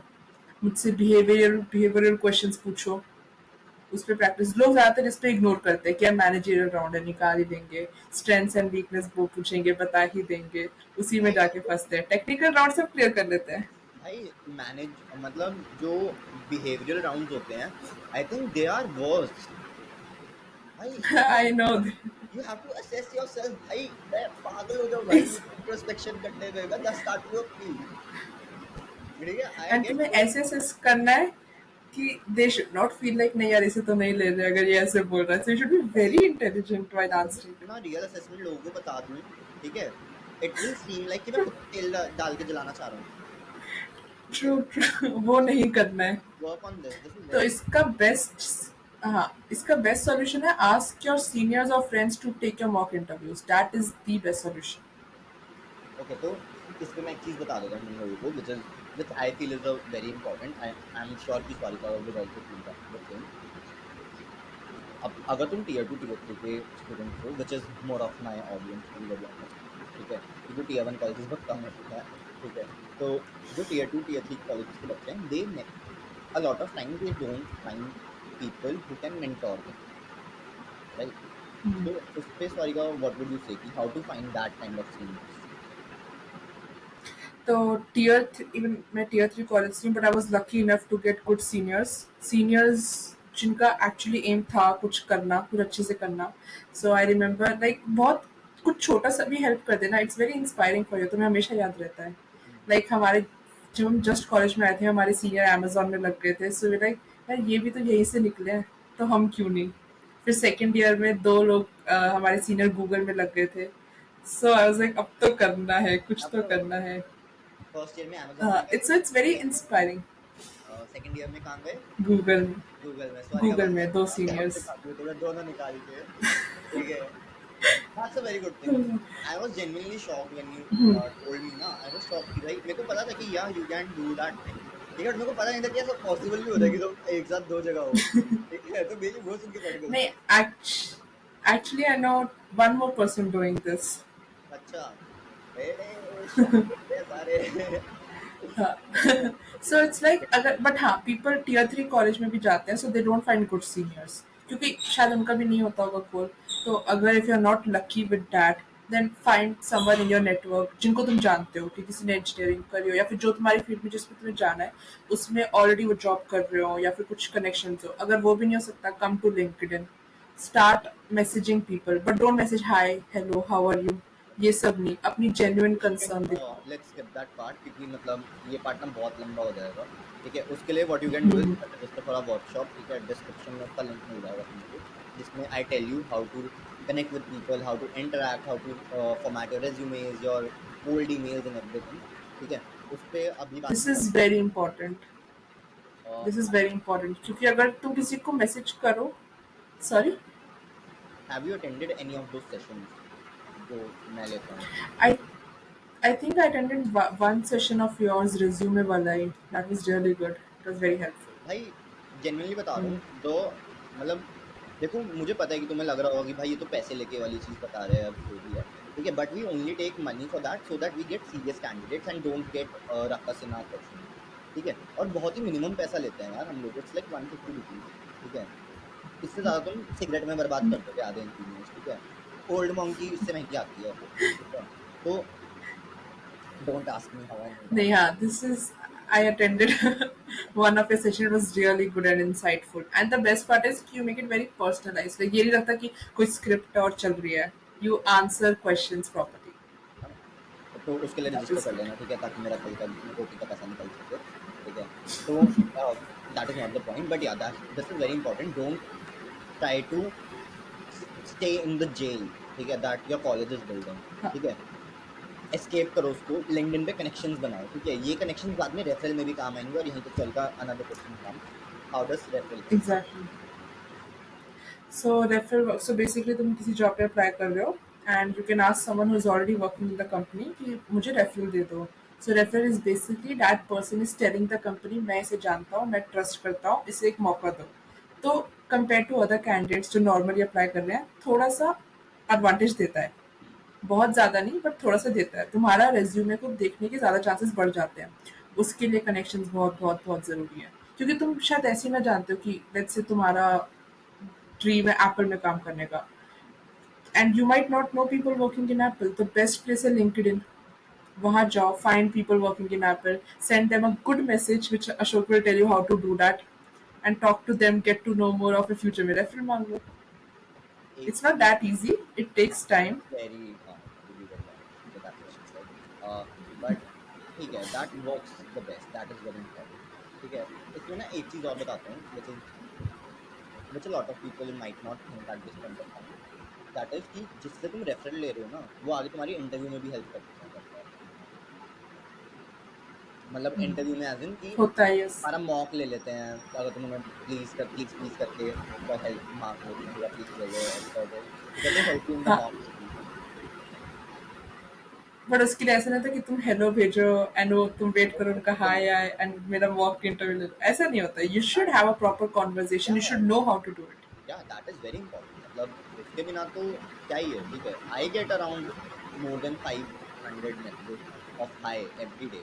मुझसे बिहेवियरल क्वेश्चंस पूछो। उस पे प्रैक्टिस, लोग ज्यादातर इस पे इग्नोर करते हैं कि यार मैनेजरियल राउंड है, निकाल ही देंगे, स्ट्रेंथ्स एंड वीकनेस वो पूछेंगे, बता ही देंगे, उसी में भाई जाके फंसते हैं। टेक्निकल राउंड सब क्लियर कर लेते हैं। भाई मैनेज मतलब जो बिहेवियरल राउंड्स होते हैं, I think they are worst. भाई I know. You have to assess yourself. भाई मैं पागल हो जाऊं भाई इंट्रोस्पेक्शन करने में। मैं 10 काटूंगा प्लीज। ठीक है, आई एंड गेट तुम्हें यू। ऐसे असेस करना है कि they should not feel like नहीं यार इसे तो नहीं ले रहे अगर ये ऐसे बोल रहा है, सो यू शुड बी भाई वेरी इंटेलिजेंट व्हाइल अगर मैं आंसरिंग। अपना रियल असेसमेंट लोगों को बता दूं, ठीक है, इट विल सीम लाइक कि मैं खुद पे तेल डाल के जलाना चाह रहा हूँ। ट्रू ट्रू, वो नहीं करना है। वर्क ऑन दिस इज तो वेरी। इसका बेस्ट, हाँ, इसका बेस्ट सॉल्यूशन है आस्क योर सीनियर्स और friends to take your mock interviews, that is the best solution. Okay, तो इस पे मैं एक चीज बता देता हूँ तुम लोगों को, which I feel is a very important. I am sure कि सॉरी का will also feel the same. अब अगर तुम टीयर 2 टीयर 3 के स्टूडेंट्स हो, which is more of my audience to be very honest, ठीक है, क्योंकि टीयर 1 कॉलेजेस बहुत कम होते हैं, ठीक है। तो जो टीयर 2 टीयर 3 कॉलेजेस के बच्चे हैं, दे a lot of time they don't find people who can mentor them, right? So उस पे सॉरी का what would you say कि how to find that kind of seniors? तो इवन मैं टीयर 3 कॉलेज थी, but I was lucky enough to get good seniors जिनका एक्चुअली एम था कुछ करना, कुछ अच्छे से करना। सो आई रिमेम्बर लाइक बहुत कुछ छोटा सा भी हेल्प कर देना, it's very inspiring for you, तुम्हें हमेशा याद रहता है। लाइक हमारे, जब हम जस्ट कॉलेज में आए थे, हमारे सीनियर अमेजोन में लग गए थे, सो लाइक यार ये भी तो यहीं से निकले हैं, तो हम क्यों नहीं। फिर सेकेंड ईयर में 2 लोग हमारे सीनियर गूगल में लग गए थे। सो आई वाज लाइक अब तो करना है, कुछ अब तो तो करना है। फर्स्ट ईयर में अमेजोन में गए, it's very inspiring. Second year में कहाँ गए? गूगल में, गूगल में। सॉरी का गूगल बस में दो क्या हमसे सीनियर्स। खाते थोड़ा दोनों निकाल के, ठीक है। That's a very good thing. I was genuinely shocked when you told me ना। I was shocked कि भाई मेरे को पता था कि yeah you can do that thing, ठीक है, but मेरे को पता नहीं था कि ऐसा पॉसिबल भी होता है कि तुम एक साथ दो जगह हो, ठीक है। तो मेरी वो सुन के बड़ी नहीं, खुशी। Actually I know one more person doing this. अच्छा, शादी है सारे। सो इट्स लाइक, अगर बट हाँ, पीपल टीयर 3 कॉलेज में भी जाते हैं, so they don't find good seniors, क्योंकि शायद उनका भी नहीं होता होगा कोल। तो अगर if you are not lucky with that, then find someone in your network जिनको तुम जानते हो कि किसी ने इंजीनियरिंग करी हो, या फिर जो तुम्हारी फील्ड में जिसमें तुम्हें जाना है उसमें ऑलरेडी वो जॉब कर रहे हो, या फिर कुछ कनेक्शन हो। अगर वो भी नहीं हो सकता, come to LinkedIn, start messaging people, but don't message hi hello how are you, ये सब नहीं, अपनी जेन्युइन कंसर्न दिखाओ। लेट्स स्किप दैट पार्ट क्योंकि मतलब ये पार्ट ना बहुत लंबा हो जाएगा, ठीक है। उसके लिए what you can do is register for a workshop, ठीक है। डिस्क्रिप्शन में उसका लिंक मिल जाएगा तुमको, जिसमें I tell you how to connect with people, how to interact, how to format your resumes, your old emails and everything, ठीक है। उस पे अभी बात दिस नहीं इज वेरी इंपॉर्टेंट, करते। दिस इज वेरी इंपॉर्टेंट, क्योंकि अगर तुम किसी को मैसेज करो, sorry, have you attended any of those sessions जो मैं लेता हूँ? I I think I attended one session of yours resume वाला ही, that was really good, it was very भाई जेन्युइनली बता रहा हेल्पफुल। हूँ, दो मतलब देखो मुझे पता है कि तुम्हें लग रहा होगा कि भाई ये तो पैसे लेके वाली चीज बता रहे हैं, अब जो भी है, ठीक है, but we only take money for that so that we get serious candidates and don't get ruckus in our section, ठीक है। और बहुत ही मिनिमम पैसा लेते हैं यार हम लोग, इट्स लाइक 150 रुपीज, ठीक है। इससे ज्यादा तुम सिगरेट में बर्बाद कर दोगे आधे इंजीनियर्स, ठीक है। ओल्ड मॉन्ग की इससे महंगी आती है वो, ठीक है। तो don't ask me how I know that. नहीं, हाँ, this is, I attended one of your session. It was really good and insightful. And the best part is you make it very personalized. Like ये नहीं लगता कि कोई script और चल रही है. You answer questions properly. है ना? तो उसके लिए That रजिस्टर is कर good. लेना, ठीक है, ताकि मेरा कल का ओटी का पैसा निकल सके, ठीक है। तो that is not the point, but या this is very important. Don't try to stay in the jail, ठीक है, that your college is building, हाँ, ठीक है। एस्केप करो उसको, लिंक्डइन पे कनेक्शंस बनाओ, ठीक है। ये कनेक्शंस बाद में रेफरल में भी काम आएंगे। और यहीं पे चलता another question come, how does referral work? exactly. So referral work. So basically तुम किसी जॉब पे अप्लाई कर रहे हो and you can ask someone who is already working in the company कि मुझे रेफरल दे दो. So referral is basically that person is telling the company मैं इसे जानता हूँ, मैं ट्रस्ट करता हूँ, इसे एक मौका दो. तो कंपेयर टू अदर कैंडिडेट्स जो नॉर्मली अप्लाई कर रहे हैं थोड़ा सा एडवांटेज देता है. बहुत ज़्यादा नहीं बट थोड़ा सा देता है. तुम्हारा रेज्यूमे को देखने के ज़्यादा चांसेस बढ़ जाते हैं. उसके लिए कनेक्शंस बहुत बहुत बहुत ज़रूरी है. क्योंकि तुम शायद ऐसे ही ना जानते हो कि लेट्स से तुम्हारा ड्रीम है एप्पल में काम करने का and you might not know people working in Apple. The best place है लिंक्डइन. वहाँ जाओ, find people working in Apple, send them a good message which Ashok will tell you how to do that and talk to them, get to know more of a future में रेफरल मांग लो. एक इट्स नॉट चीज that easy, it takes time. Very, हाँ, to be very honest with that question said, but ठीक है, that works the best, that is very important, ठीक है। इसमें ना एक चीज और बताता हूँ, which a lot of people might not think at this point of time, that is कि जिससे तुम रेफरल ले रहे हो ना, वो आगे तुम्हारी इंटरव्यू में भी हेल्प करता है। मतलब इंटरव्यू में एज इन कि होता है यस. हमारा मॉक ले लेते हैं, अगर तुम उन्हें प्लीज करके उसका हेल्प मांग लो, कि भैया प्लीज ले लो, ऐसा कर दो, ठीक है, they help you in the हाँ, मॉक स्टडी। बट उसके लिए ऐसा नहीं था कि तुम हेलो भेजो एंड वो तुम वेट करो उनका हाय आए एंड मेरा मॉक इंटरव्यू ले लो. ऐसा नहीं होता. You should have a proper conversation. या you should know how to do it. या दैट इज वेरी इंपॉर्टेंट। मतलब उसके बिना तो क्या ही है, ठीक है। I get around more than 500 messages of hi every day,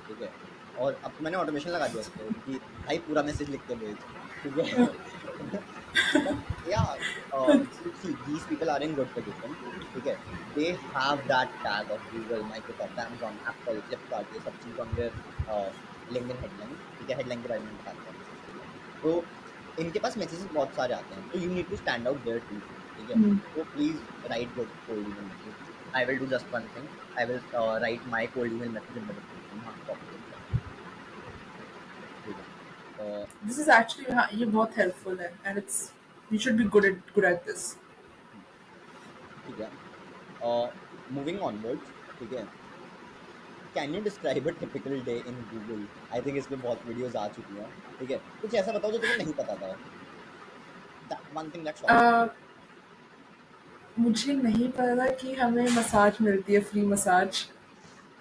ठीक है। और अब तो मैंने ऑटोमेशन लगा दिया उसको कि भाई पूरा मैसेज लिख के भेज, ठीक है। But yeah see these people are in good position, ठीक है। They have that tag of Google, Microsoft, Amazon, Apple, Flipkart, ये सब चीज़ ऑन देयर लिंक्डइन हेडलाइन, ठीक है। हेडलाइन के बारे में बता रहा हूँ इसके लिए। तो इनके पास मैसेजेस बहुत सारे आते हैं, तो you need to stand out there too, ठीक है। तो please write good cold email message. I will do just one thing, I will write my cold email message in the description, हाँ, कॉपी पेस्ट कर देना, ठीक है। दिस इज एक्चुअली हाँ ये बहुत हेल्पफुल है and it's you should be good at this. ठीक है। मूविंग ऑनवर्ड्स, ठीक है। Can you describe a typical day in Google? I think इस पे बहुत वीडियोस आ चुकी हैं, ठीक है। कुछ ऐसा बताओ जो तुम्हें नहीं पता था, one thing that shocked you. मुझे नहीं पता था कि हमें मसाज मिलती है, free massage,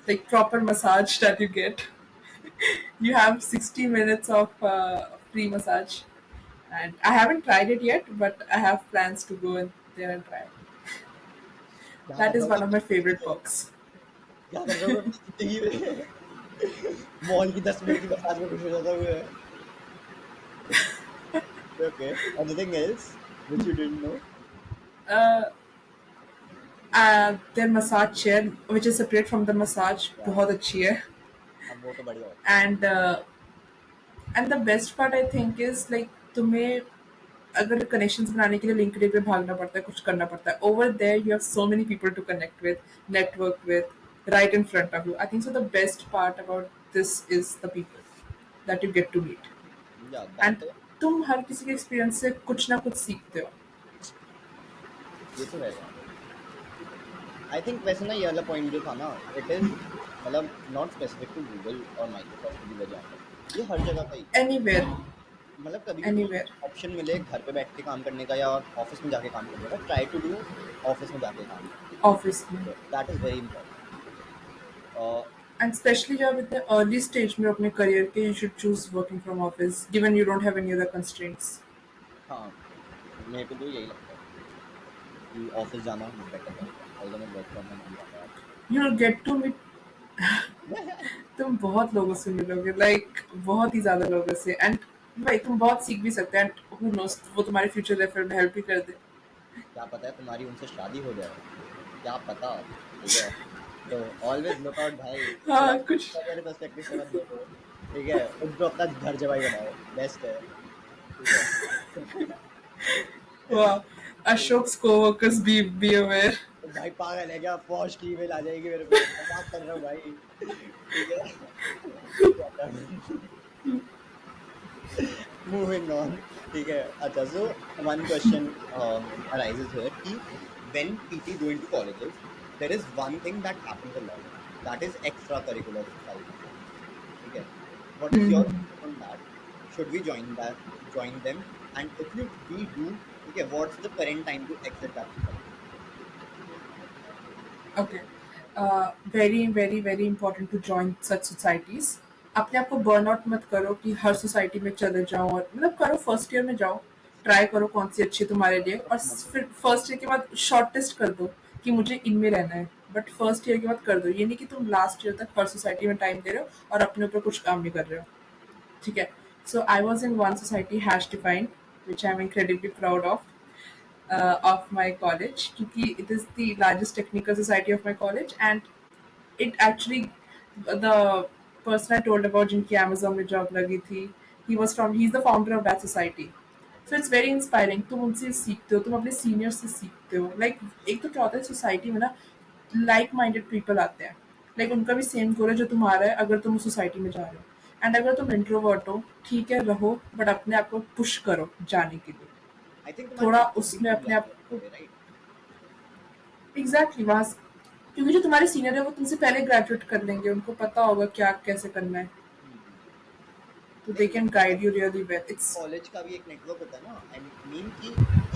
like proper massage that you get. You have 60 minutes of free massage, and I haven't tried it yet, but I have plans to go in there and try it. क्या That कर is रहा हूँ one of my favorite मैं? perks. क्या कर रहा हूँ मैं अपनी जिंदगी में? मॉल की 10 मिनट की मसाज में खुश हो जाता हूँ मैं। Okay, anything else which you didn't know? Uh, their massage chair, which is separate from the massage, Yeah, बहुत अच्छी है. अब वो तो बढ़िया होता है। And and the best part I think is like तुम्हें अगर कनेक्शंस बनाने के लिए लिंक्डइन पे भागना पड़ता है, कुछ करना पड़ता है. Over there you have so many people to connect with, network with, right in front of you. I think so the best part about this is the people that you get to meet. Yeah, and that तुम हर किसी के एक्सपीरियंस से कुछ ना कुछ सीखते हो. ये तो है यार। आई थिंक वैसे ना ये वाला पॉइंट जो था ना, इट इज मतलब नॉट स्पेसिफिक टू गूगल और Microsoft, to be very honest, ये हर जगह का ही है। एनीवेयर, मतलब कभी भी तुम्हें एनीवेयर, ऑप्शन मिले घर पे बैठ के काम करने का या ऑफिस में जाके काम करने का, ट्राई टू डू ऑफिस में जाके काम, ऑफिस में. That is very important. And specially जब इतने अर्ली स्टेज में अपने करियर के, you should choose working from office given you don't have any other constraints. हाँ, मेरे को तो यही लगता है कि ऑफिस जाना बेटर है, ऑल्दो मैं वर्क फ्रॉम होम जाता you will get to meet, है। तुम बहुत लोगों से मिलोगे, लाइक बहुत ही ज्यादा लोगों से. एंड भाई तुम बहुत सीख भी सकते हैं. एंड हु नोस वो तुम्हारे फ्यूचर रेफर में हेल्प भी कर दे. क्या पता है तुम्हारी उनसे शादी हो जाए, क्या पता, ठीक है। तो ऑलवेज लुक आउट भाई, थोड़ा हाँ कुछ. करियर पर्सपेक्टिव से मत देखो। ठीक है, उनको अपना घर जमाई बनाओ, बेस्ट है। ठीक है। वाह, अशोक्स कोवर्कर्स बी अवेयर। भाई पागल है क्या, पॉश की ईमेल आ जाएगी मेरे पे, मजाक कर रहा हूँ भाई। ठीक है। Moving on. ठीक है, अच्छा, so one question arises here कि when people go into colleges, there is one thing that happens a lot, that is extracurricular society. ठीक है, what is your opinion on that? Should we join them, and if we do, ठीक है, what's the current time to exit that society? Okay, very very very important to join such societies. अपने आप को बर्न आउट मत करो कि हर सोसाइटी में चले जाओ, और मतलब करो, फर्स्ट ईयर में जाओ, ट्राई करो कौन सी अच्छी है तुम्हारे लिए, और फिर फर्स्ट ईयर के बाद शॉर्ट टेस्ट कर दो कि मुझे इनमें रहना है। बट फर्स्ट ईयर के बाद कर दो, ये नहीं कि तुम लास्ट ईयर तक हर सोसाइटी में टाइम दे रहे हो और अपने ऊपर कुछ काम नहीं कर रहे हो। ठीक है, so I was in one society has defined, which I am incredibly proud of my college, क्योंकि it is the largest technical society of my college, and it actually, the person I told about जिनकी Amazon में job लगी थी, he's the founder of that society. So it's very inspiring. तुम उनसे सीखते हो, तुम अपने सीनियर से सीखते हो। लाइक एक तो क्या होता है सोसाइटी में ना, लाइक माइंडेड पीपल आते हैं, लाइक उनका भी सेम गोल है जो तुम्हारा है, अगर तुम उस सोसाइटी में जा रहे हो। एंड अगर तुम इंट्रोवर्ट हो, ठीक है रहो, बट अपने आप को पुश करो जाने के लिए, I think तुम्हारा थोड़ा network भी उसमें खुल अपने जाता आप है वहाँ को। पे, right? एग्जैक्टली वहां, क्योंकि जो तुम्हारे सीनियर है वो तुमसे पहले ग्रेजुएट कर लेंगे, उनको पता होगा क्या कैसे करना है, हम्म। तो दे नहीं, can guide you really well. It's college का भी एक नेटवर्क होता है ना, आई मीन कि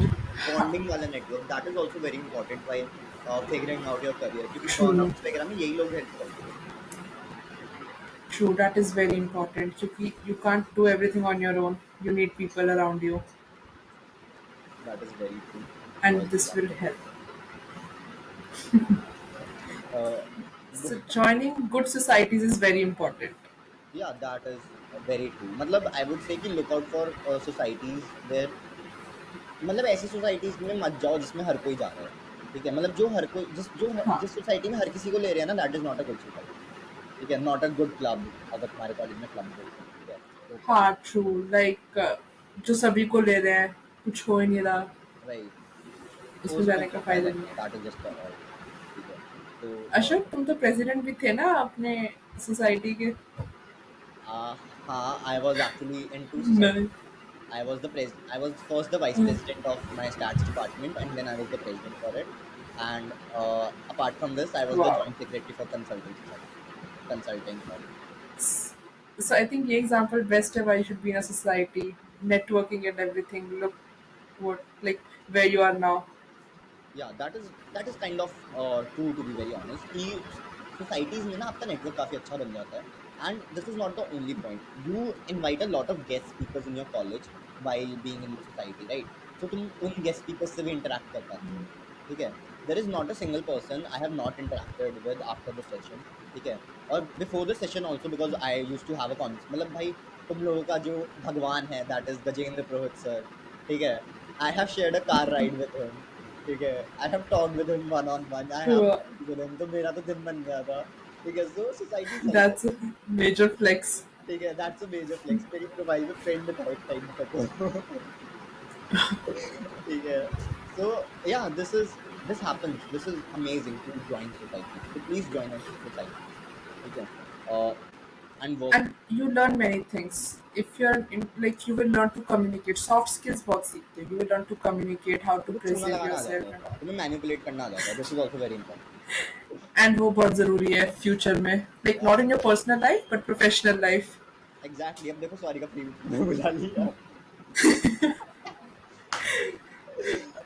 एक बॉन्डिंग वाला network, that is also very important while figuring out your career, क्योंकि ट्रू, बर्नआउट्स वगैरह में यही लोग हेल्प करते हैं। True, that is very important, क्योंकि you can't do everything on your own, you need people around you, that is very true. And बहुत सही दिस बात विल है। Help. Uh, so joining good societies is very important. yeah, that is very true. मतलब I would say कि look out for societies where, मतलब ऐसी सोसाइटीज में मत जाओ जिसमें हर कोई जा रहा है। ठीक है, मतलब जो हर कोई हाँ, जिस सोसाइटी में हर किसी को ले रहे हैं ना, that is not a good society. ठीक है, नॉट अ गुड क्लब, अगर तुम्हारे कॉलेज में क्लब बोलते हैं। ठीक है, तो हाँ, ट्रू, लाइक जो सभी को ले रहे हैं, कुछ हो ही नहीं रहा, वही, तो उसमें उसमें जाने का कोई फायदा फायदा नहीं नहीं है, है। That is just all. ठीक है, तो अशोक, तुम तो प्रेसिडेंट भी थे ना अपने सोसाइटी के। uh, हाँ, I was actually in two नहीं। societies. I was first the vice president of my stats department, and then I was the president for it. And apart from this, I was the वाह, joint secretary for consulting society. Consulting, sorry. so I think ये example best है why you should be in a society, networking and everything. Look what, like, where you are now. Yeah, that is kind of true, to be very honest कि societies में ना आपका network काफी अच्छा बन जाता है, and this is not the only point. You invite a lot of guest speakers in your college while being in the society, right? So तुम उन guest speakers से भी interact कर पाते हो। ठीक है, there is not a single person I have not interacted with after the session। ठीक है, और before the session also, because I used to have a con, मतलब भाई तुम लोगों का जो भगवान है, that is Gajendra Purohit sir। ठीक है, I have shared a car ride with him। ठीक है, I have talked with him one on one, I have True, party with him, तो मेरा तो दिन बन गया था। ठीक है, सो सोसाइटी हेल्प that's a करती है। major flex. ठीक है, दैट्स अ मेजर फ्लेक्स, मेरी प्रोफाइल पे फ्रेंड था एक टाइम तक वो। ठीक है, so yeah, this happens, this is amazing to join society, तो प्लीज जॉइन अ सोसाइटी। ठीक है, and work. And you learn many things. If you're in, like, you will learn to communicate. Soft skills बहुत सीखते हैं. You will learn to communicate, how to तुम्हें चूना present लगाना आ जाता yourself है, and all. तुम्हें मैनिपुलेट करना आ जाता है, this is also very important. And वो बहुत जरूरी है फ्यूचर में. Like not in your personal life, but professional life. Exactly, अब देखो सॉरी का फ्री बुला लिया। ठीक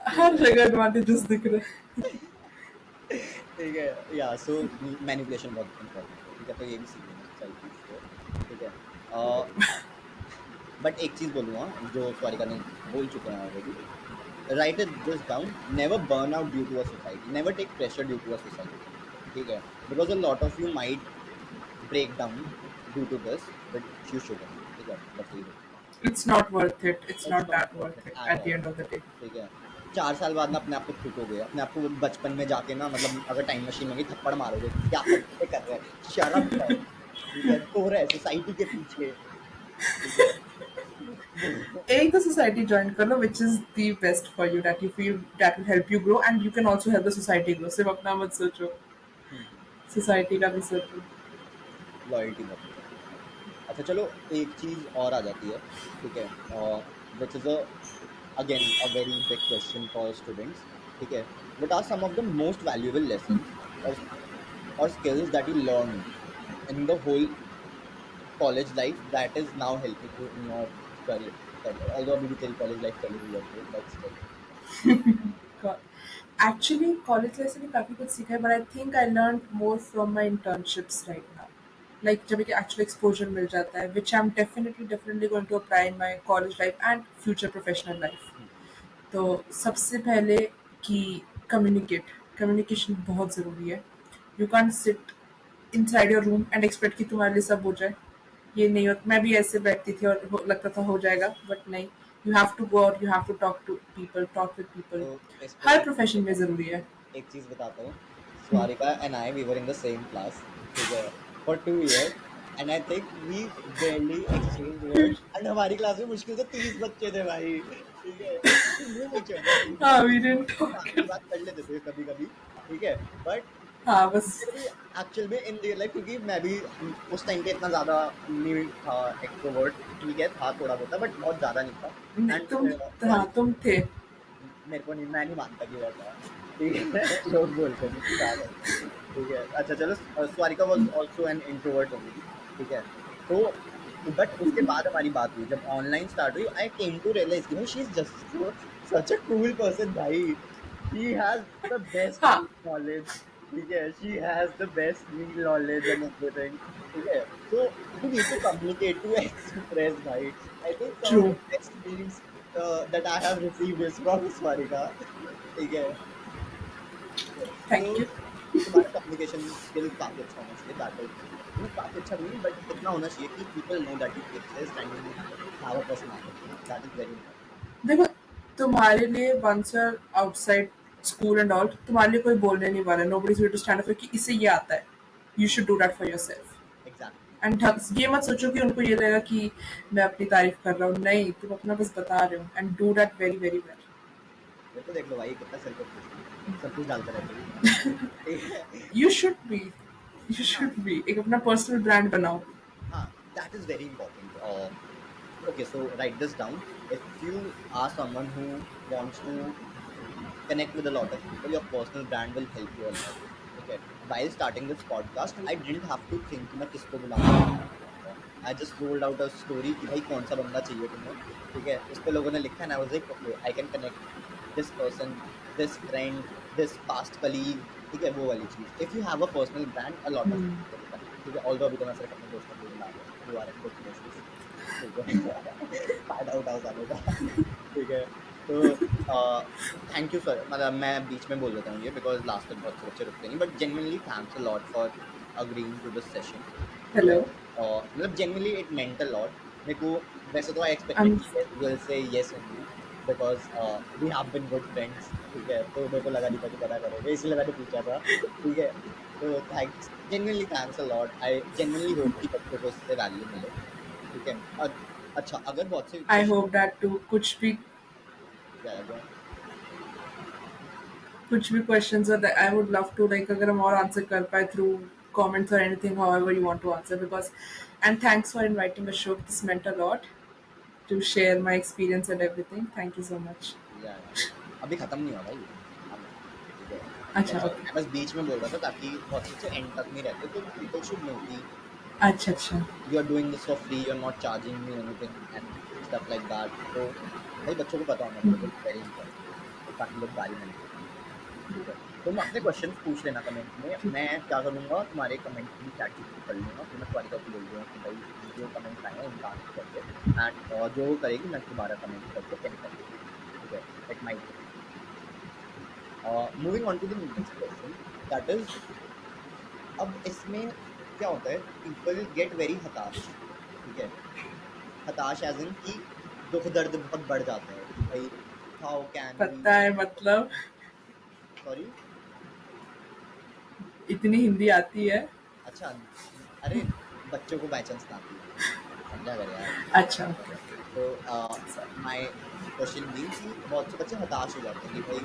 हर है। जगह एडवांटेजेस दिख रहे हैं. ठीक है, या सो मैनिपुलेशन बहुत इंपॉर्टेंट है। ठीक है, तो ये भी सीख लेना सोसाइटी से। ठीक है, बट एक चीज बोलूँगा जो स्वारिका ने बोल चुके हैं already, write it this down, never burn out due to a society, never take pressure due to a society. ठीक है, because a lot of you might break down due to this, but you shouldn't. ठीक है, बस यही बोलूँगा। It's not worth it. It's it's not not that worth worth it it at at the all. end of the day. ठीक है, 4 साल बाद ना अपने आप को ठुकोगे, अपने आप को बचपन में जाके ना, मतलब अगर टाइम मशीन होगी थप्पड़ मारोगे, क्या हद कर रहे हैं, शर्म कर। ठीक है, तो रहे सोसाइटी के पीछे, ठीक है। वो एक तो सोसाइटी ज्वाइन कर लो which is the best for you that you feel that will help you grow and you can also help the society grow सिर्फ अपना मत सोचो सोसाइटी का भी सोचो लॉयल्टी बहुत important है। अच्छा चलो, एक चीज और आ जाती है, ठीक है, which is again a very big question for students, ठीक है। What are some of the most valuable lessons or skills that you learned in the whole college life that is now helping you in your career? Although अभी भी तेरी college life चली हुई है तो, but still. Actually college life से भी काफ़ी कुछ सीखा है but I think I learn more from my internships right now like जब एक एक्चुअल एक्सपोजर मिल जाता है which I am definitely going to apply in my college life and future professional life Hmm. तो सबसे पहले कि कम्युनिकेशन बहुत ज़रूरी है you can sit inside your room and expect कि तुम्हारे लिए सब हो जाए ये नहीं होता मैं भी ऐसे बैठती थी और लगता था हो जाएगा बट नहीं you have to go out you have to talk with people तो इस पे हर एक प्रोफेशन में ज़रूरी है एक चीज बताता हूँ। Swarika and I we were in the same class, ठीक है, for 2 years, and I think we barely exchange words, and हमारी क्लास में मुश्किल से 30 बच्चे थे भाई, ठीक है। न्यू बच्चे ना 30 हाँ बच्चे, वी डिडंट हाँ, टॉक की बात कर लेते थे कभी कभी, ठीक है, बट हाँ बस फिर भी एक्चुअल में इन रियल लाइफ, क्योंकि मैं भी उस टाइम पे इतना ज्यादा नहीं था एक्सट्रोवर्ट, ठीक है, था थोड़ा बहुत बट बहुत ज्यादा नहीं था। नहीं, एंड तुम हाँ सॉरी, तुम थे मेरे को नहीं, मैं नहीं मानता कि मैं था, ठीक है। लोग बोलते थे कि था करके, ठीक है। अच्छा चलो, Swarika was also an introvert only, ठीक है। तो बट उसके बाद हमारी बात हुई जब ऑनलाइन स्टार्ट हुई, आई केम टू रियलाइज कि she is just such a cool person भाई, शी हैज द बेस्ट हाँ नॉलेज, ठीक है, she has the best meme knowledge and everything, ठीक है। So you need to communicate to express भाई, I think some of true the best memes that I have received is from Swarika, ठीक है। तो थैंक यू तुम्हारा कम्युनिकेशन स्किल काफी अच्छा होना चाहिए, दैट इज काफी अच्छा भी नहीं बट इतना होना चाहिए कि people know that you exist and you have a personality, that is very important. देखो तुम्हारे लिए once you're outside school and all तुम्हारे लिए कोई बोलने नहीं वाला nobody is going to stand up कि इसे ये आता है you should do that for yourself exactly. And ये मत सोचो कि उनको ये लगेगा कि मैं अपनी तारीफ कर रहा हूँ नहीं तुम अपना बस बता रहे हो and do that very very well मेरे को देख लो भाई, कितना सेल्फ अप्रिशिएशन, सब कुछ डालते रहते हो, ठीक है। यू शुड बी यू हाँ, शुड बी एक अपना पर्सनल ब्रांड बनाओ हाँ, that is very important. Okay, so write this down. If you are someone who wants to connect with a lot of people, your personal brand will help you a lot. Okay. While starting this podcast, I didn't have to think कि मैं किसको बुलाऊंगा, किसको नहीं बुलाऊंगा. I just rolled out a story कि भाई कौन सा बंदा चाहिए तुम्हें, ठीक है। उस पे लोगों ने लिखा, and I was like, okay, I can connect this person, this friend, this past colleague, ठीक है, वो वाली चीज। If you have a personal brand, a lot of people will connect, ठीक है। Although अभी तो मैं सिर्फ अपने दोस्तों को बुला रहा हूँ, who are in good places, ठीक है। फायदा उठाओ सालों का, ठीक है। तो थैंक यू सर, मतलब मैं बीच में बोल देता हूँ ये बिकॉज लास्ट तक बहुत से बच्चे रुकते नहीं, but genuinely thanks a lot for agreeing to this session, ठीक है। हेलो मतलब genuinely it meant a lot मेरे को। वैसे तो आई एक्सपेक्टेड I'm कि you will say yes only because we have been good friends, ठीक है। तो मेरे को लगा नहीं था कि पता करोगे, इसलिए मैंने पूछा था, ठीक है। तो thanks, genuinely thanks a lot, I genuinely hope कि बच्चों को इससे वैल्यू मिले, ठीक है। अच्छा, अगर बहुत से I question, hope that too या गो ऑन। कुछ भी क्वेश्चंस है I would love to like अगर हम और आंसर कर पाए through comments or anything however you want to answer because and thanks for inviting the show this meant a lot to share my experience and everything thank you so much या अभी खत्म नहीं हुआ भाई, हम, ठीक है। अच्छा मैं ओके बस बीच में बोल रहा था ताकि बहुत से बच्चे एंड तक नहीं रहते, तो पीपल शुड नो कि अच्छा अच्छा you are doing this for free, you are not charging me anything and stuff like that. तो भाई बच्चों को पता होना चाहिए, इट्स वेरी इंपॉर्टेंट, तो ताकि लोग गाली ना दें, ठीक है। तुम अपने क्वेश्चंस पूछ लेना कमेंट में, ठीक मैं क्या करूंगा, तुम्हारे कमेंट की चैट जीपीटी पढ़ लूंगा, फिर मैं स्वारिका को बोल दूंगा कि भाई जो कमेंट्स आए हैं उनका आंसर कर दे, एंड जो वो करेगी मैं दोबारा कमेंट करके पिन कर दूंगा, ठीक है। It might take. Moving on to the next question, that is, अब इसमें क्या होता है, पीपल गेट वेरी हताश, ठीक है। हताश एज इन कि दुख दर्द बहुत बढ़ जाता है कि भाई हाउ कैन वी, पता है मतलब सॉरी, इतनी हिंदी आती है अच्छा, अरे बच्चों को बाय चांस आती है, समझा कर यार। अच्छा ओके तो ओके माय क्वेश्चन भी कि बहुत से बच्चे हताश हो जाते हैं कि भाई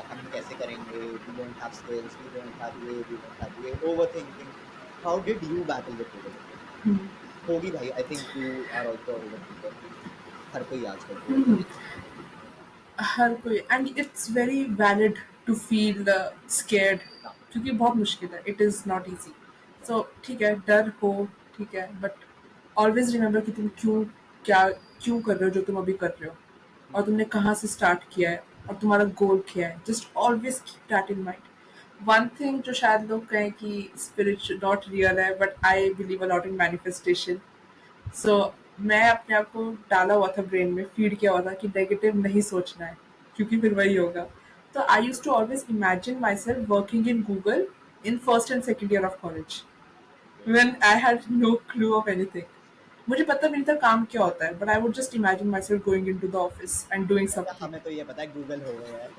हम कैसे करेंगे, we don't have skills, we don't have ये, वी डोंट हैव ये, overthinking. How did you battle with overthinking? होगी भाई, I think you are also overthinker. हर कोई आजकल ओवरथिंकर। हर कोई and it's very valid to feel scared या क्योंकि बहुत मुश्किल है इट इज़ नॉट इजी या सो ठीक है डर हो ठीक है बट ऑलवेज रिमेंबर कि तुम क्यों कर रहे हो जो तुम अभी कर रहे हो और तुमने कहाँ से स्टार्ट किया है और तुम्हारा गोल क्या है just always keep that in mind one thing जो शायद लोग कहें कि स्पिरिचुअल नॉट रियल है but I believe a lot in manifestation so मैं अपने आप को डाला हुआ था ब्रेन में फीड किया हुआ था कि नेगेटिव नहीं सोचना है क्योंकि फिर वही होगा तो I use to always imagine myself working in Google in first and second year of college when I had no clue of anything मुझे पता भी नहीं था काम क्या होता है but I would just imagine myself going into the office and doing अच्छा, समथिंग हमें तो ये पता है गूगल हो गए हैं,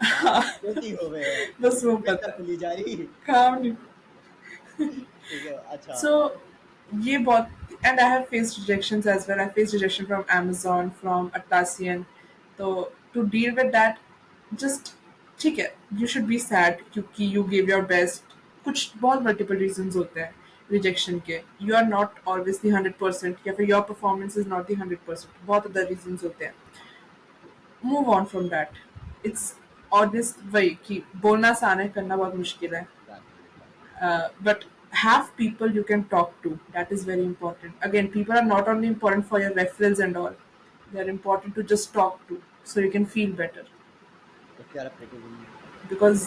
काम क्यों हो गए हैं, बस वो ईमेल पता तक है खुली जा रही। काम नहीं ठीक है, अच्छा। So ये बहुत and I have faced rejections as well. I faced rejection from Amazon, from Atlassian. तो to deal with that, just ठीक है, you should be sad क्योंकि you gave your best. कुछ बहुत multiple reasons होते हैं rejection के. You are not always the 100% या फिर your performance is not the 100%. बहुत other reasons होते हैं. Move on from that. It's honest वही कि बोलना आसान है करना बहुत मुश्किल है. Exactly exactly. But have people you can talk to. That is very important. Again, people are not only important for your referrals and all. They are important to just talk to, so you can feel better. If you are a pretty woman. Because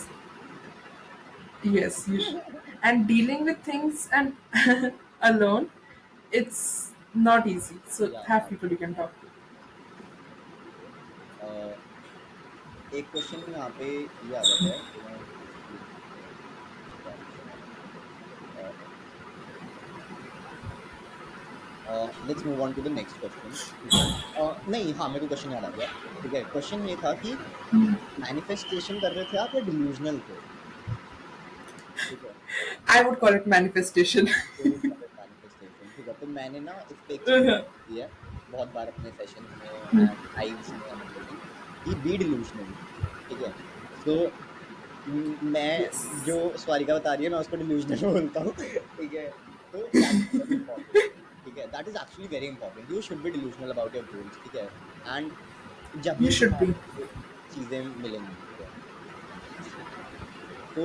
yes, you should. And dealing with things and alone, it's not easy. So या have people you can talk to. एक क्वेश्चन यहाँ पे ये आ जाता है, you know, क्या क्वेश्चन है, let's move on to the next question. ठीक है, नहीं, हाँ, मेरे को क्वेश्चन याद आ गया। ठीक है, क्वेश्चन ये था कि मैनिफेस्टेशन कर रहे थे आप या डिल्यूजनल थे? ठीक है, I would call it manifestation. Manifestation. ठीक है, तो मैंने ना इस पे एक्सपीरियंस किया है बहुत बार अपने सेशंस में एंड लाइव्स में एंड एवरीथिंग कि बी डिल्यूजनल। ठीक है, सो मैं Yes. जो स्वारिका बता रही है मैं उसको डिल्यूजनल बोलता हूँ। ठीक है, तो दैट इज वेरी इंपॉर्टेंट। ठीक है, that is actually very important, you should be delusional about your goals. ठीक है, एंड जब You ही should be. तुम्हारी चीजें मिलेंगी। ठीक है, so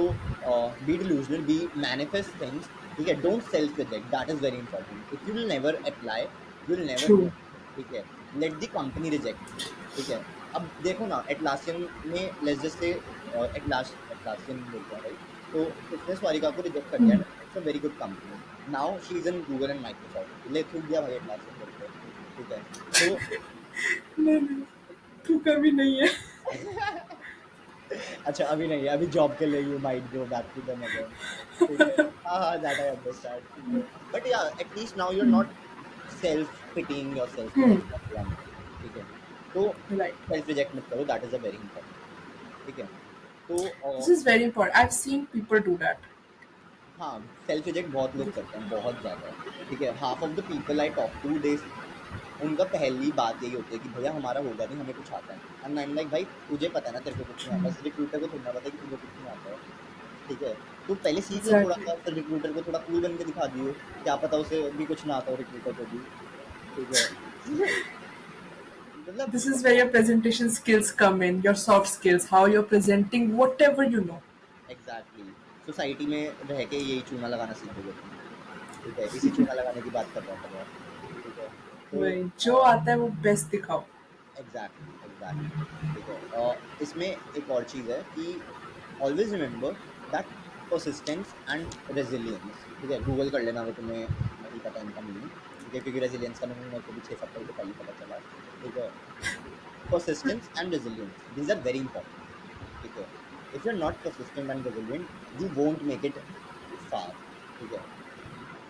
be delusional, be manifest things. ठीक है, don't self reject, that is very important. If you will never apply, you will never know. True. ठीक है, let the company reject you. ठीक है, अब देखो ना, एटलासियन ने लेट्स जस्ट से एटलासियन बोलते हैं भाई, तो उसने स्वारिका को रिजेक्ट कर दिया। It's a very good company, now she is in Google and Microsoft, ले थूक दिया भाई एटलासियन बोल के। ठीक है, तो नहीं नहीं तू कभी नहीं है. अच्छा, अभी नहीं है, अभी जॉब के लिए you might go back to them again. ठीक है, हाँ हाँ, दैट आई अंडरस्टैंड। ठीक है, but yeah at least now you are not self pitying yourself कि भाई मैं बुरा हूँ। ठीक है, तो Right. सेल्फ रिजेक्ट मत करो, that is a very important. ठीक है, तो This is very important. I've seen people do that. हाँ, सेल्फ रिजेक्ट बहुत लोग करते हैं, बहुत ज्यादा। ठीक है, half of the people I talk to they, उनका पहली बात यही होती है कि भैया हमारा होगा नहीं, हमें कुछ आता है। एंड आई एम लाइक, भाई तुझे पता है ना तेरे को कुछ नहीं आता, रिक्रूटर को थोड़ा पता है कि तुझे कुछ नहीं आता है। ठीक है, तो पहले सीख ले थोड़ा Exactly. सा, फिर रिक्रूटर को थोड़ा कूल बन के दिखा दियो, क्या पता उसे भी कुछ ना आता हो, रिक्रूटर को भी। ठीक है। मतलब This is where your presentation skills come in, your soft skills, how you're presenting whatever you know. Exactly, society में रह के यही चूना लगाना सीखोगे तुम। ठीक है, इसी चूना लगाने की बात कर रहा था मैं। ठीक है, तो वही जो आता है वो बेस्ट दिखाओ. Exactly exactly. ठीक है, इसमें एक और चीज़ है कि always remember that persistence and resilience. ठीक है, गूगल कर लेना अगर तुम्हें नहीं पता इनका मीनिंग। ठीक है, क्योंकि रेजिलियंस का मीनिंग मेरे को भी 6 सप्ताह पहले पता चला। ठीक है, persistence and resilience, these are very important. ठीक है, if you're not persistent and resilient, you won't make it far. ठीक है,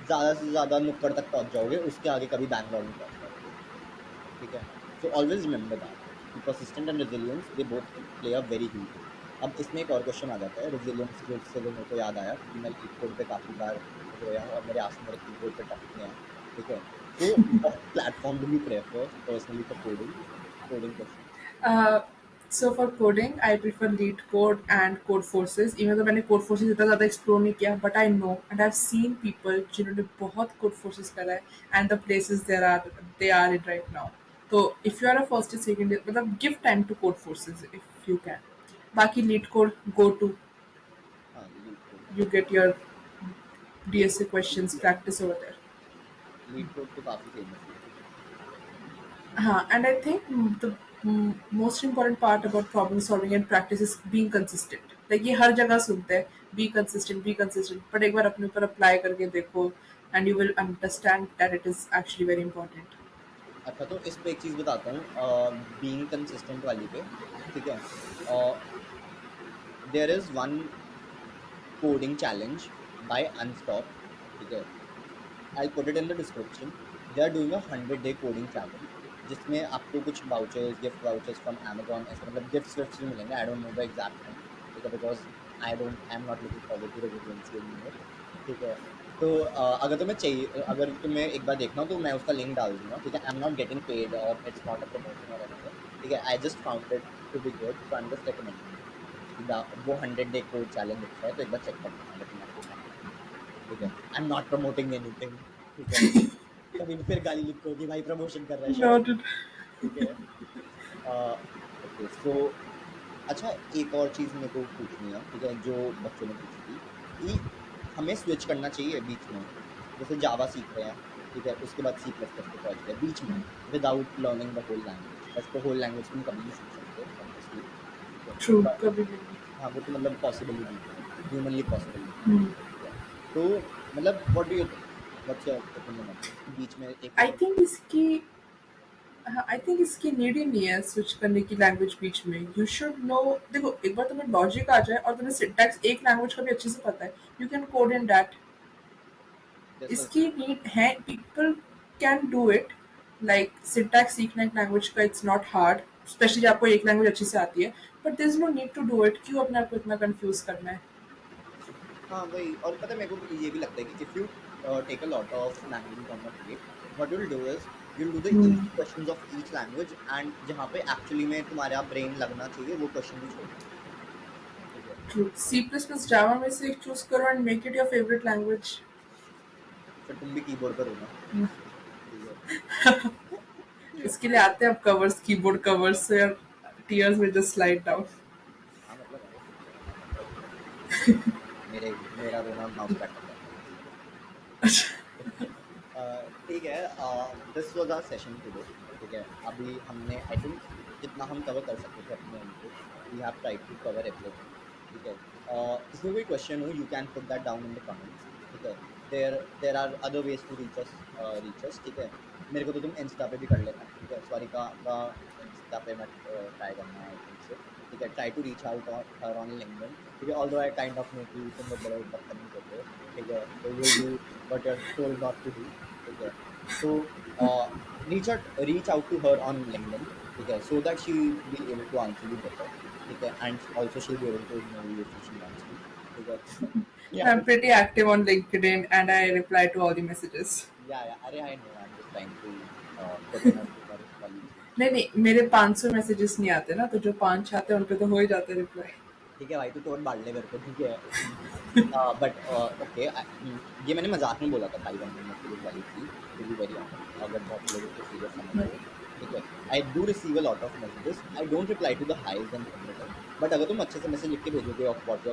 ज़्यादा से ज़्यादा नुक्कड़ तक पहुंच जाओगे, उसके आगे कभी बैंगलोर नहीं पहुंच पाओगे। ठीक है, so always remember that कि persistent and resilience they both play a very huge role. अब इसमें एक और क्वेश्चन आ जाता है रेजिलियंस से, जो मेरे को याद आया क्योंकि मैं लीड कोड पे काफ़ी बार रोया हूँ और मेरे आंसू मेरे कीबोर्ड पे टपके हैं, ठीक है? तो what platform do you prefer personally for coding questions? Uh, so for coding, I prefer Lead Code and Code Forces. Even though मैंने Code Forces इतना ज़्यादा explore नहीं किया, but I know and I've seen people जिन्होंने बहुत Code Forces करा है and the places they are in right now. So if you are a first or second year, मतलब give time to Code Forces if you can. बाकी Lead Code go to हाँ, leet code. you get your lead DSA code questions practice over there. Leet code तो काफ़ी फेमस है। हाँ, and I think the most important part about problem solving and practice is being consistent. Like ये हर जगह सुनते हैं be consistent. But एक बार अपने ऊपर apply करके देखो and you will understand that it is actually very important. अच्छा, तो इस पे एक चीज़ बताता हूँ, बीइंग कंसिस्टेंट वाली पे, ठीक है? There is one coding challenge by Unstop, ठीक है? I put it in the description. They are doing a 100 day coding challenge, जिसमें आपको कुछ vouchers, gift vouchers from Amazon, ऐसे मतलब गिफ्ट्स विफ्ट्स भी मिलेंगे। I don't know the exact thing, ठीक है? Because I am not looking forward to residency any more, ठीक है? तो अगर तुम्हें चाहिए, अगर तुम्हें एक बार देखना हो तो मैं उसका लिंक डाल दूंगा, ठीक है? I am not getting paid और इट्स नॉट अ प्रमोशन और एनीथिंग, ठीक है? I just found it to be good, so I am just recommending वो 100 डे कोड चैलेंज अच्छा है, तो एक बार चेक कर लेना अगर तुम्हें करना है, ठीक है? I am not promoting anything, ठीक है? कभी फिर गाली लिखो कि भाई प्रमोशन कर रहा है, शट अप, Noted. ठीक है? ओके, सो अच्छा, एक और चीज़ मेरे को पूछनी है, ठीक है? जो बच्चों ने पूछी थी कि हमें स्विच करना चाहिए बीच में, जैसे जावा सीख रहे हैं, ठीक है? उसके बाद सी प्लस प्लस पे पहुँच गए बीच में, without learning the whole language. वैसे तो होल लैंग्वेज तुम कभी नहीं सीख सकते ऑब्वियसली, ठीक है? True. बट कभी नहीं. हाँ, वो तो मतलब पॉसिबल ही नहीं है, ह्यूमनली पॉसिबल नहीं है, Hmm. ठीक है? तो मतलब what do you think, what's your opinion on this, कि बीच में एक I लैंग्वेज? think इसकी हाँ, आई थिंक इसकी नीड ही नहीं है स्विच करने की लैंग्वेज बीच में. You should no. देखो एक बार तुम्हें लॉजिक आ जाए और तुम्हें सिंटैक्स एक लैंग्वेज का भी अच्छे से पता है you can code in that. This was इसकी नीड है. People can do it. Like syntax सीखना एक लैंग्वेज का इट्स नॉट हार्ड. स्पेशली जब आपको एक लैंग्वेज अच्छे से आती है. But there is no need to do it. क्यों अपने आप को इतना कंफ्यूज करना है. हाँ, वही। और पता है मेरे को ये भी लगता है कि if you take a lot of languages on your plate, what you will do is you will do the easy questions of each language, and जहाँ पे एक्चुअली में तुम्हारा ब्रेन लगना चाहिए वो क्वेश्चन भी छोड़ दोगे, ठीक है? True. C plus plus Java में से एक चूज करो and make it your favourite language. फिर तुम भी कीबोर्ड पर होना, ठीक है? इसके लिए आते हैं अब कवर्स कीबोर्ड कवर्स से और tears will just slide down. हाँ, मतलब अरे मतलब मेरा रोना माउस पैड पर जाता है बेसिकली। ठीक है, this was our session today, ठीक है? अभी हमने आई थिंक जितना हम कवर कर सकते थे अपने एंड पे, we have tried to cover everything, ठीक है? किसी को कोई क्वेश्चन हो, you can put that down in the comments, ठीक है? There there are other ways to reach us, ठीक है? मेरे को तो तुम इंस्टा पे भी कर लेना, ठीक है? स्वारिका का इंस्टा पे मैं ट्राई करना, आई थिंक सो, ठीक है? Try to reach out on her on LinkedIn, ठीक है? Although I kind of know कि तुम लोग बड़े बदतमीज होते हो, ठीक है? तो you will do what you're told not to do, ठीक है? So uh, reach out to her on LinkedIn, ठीक है? So that she will be able to answer you better, ठीक है? And also she'll be able to ignore you if she wants to, ठीक है? Yeah, I'm pretty active on LinkedIn and I reply to all the messages. yeah. अरे I know, I'm just trying to put in a humor वाली चीज, नहीं नहीं मेरे 500 मैसेजेस नहीं आते ना तो जो 5 आते हैं उन पे तो हो ही जाते रिप्लाई. ठीक है भाई? तू टोन बांट ले मेरे को, ठीक है? बट ओके, ये मैंने मजाक में बोला था भाई 1 मिनट वाली चीज, टू बी वेरी ऑनेस्ट, अगर बहुत लोग इसको सीरियस ना ले, ठीक है? I do receive a lot of messages, I don't reply to the hi's and everything, but अगर तुम अच्छे से मैसेज लिख के भेजोगे of what's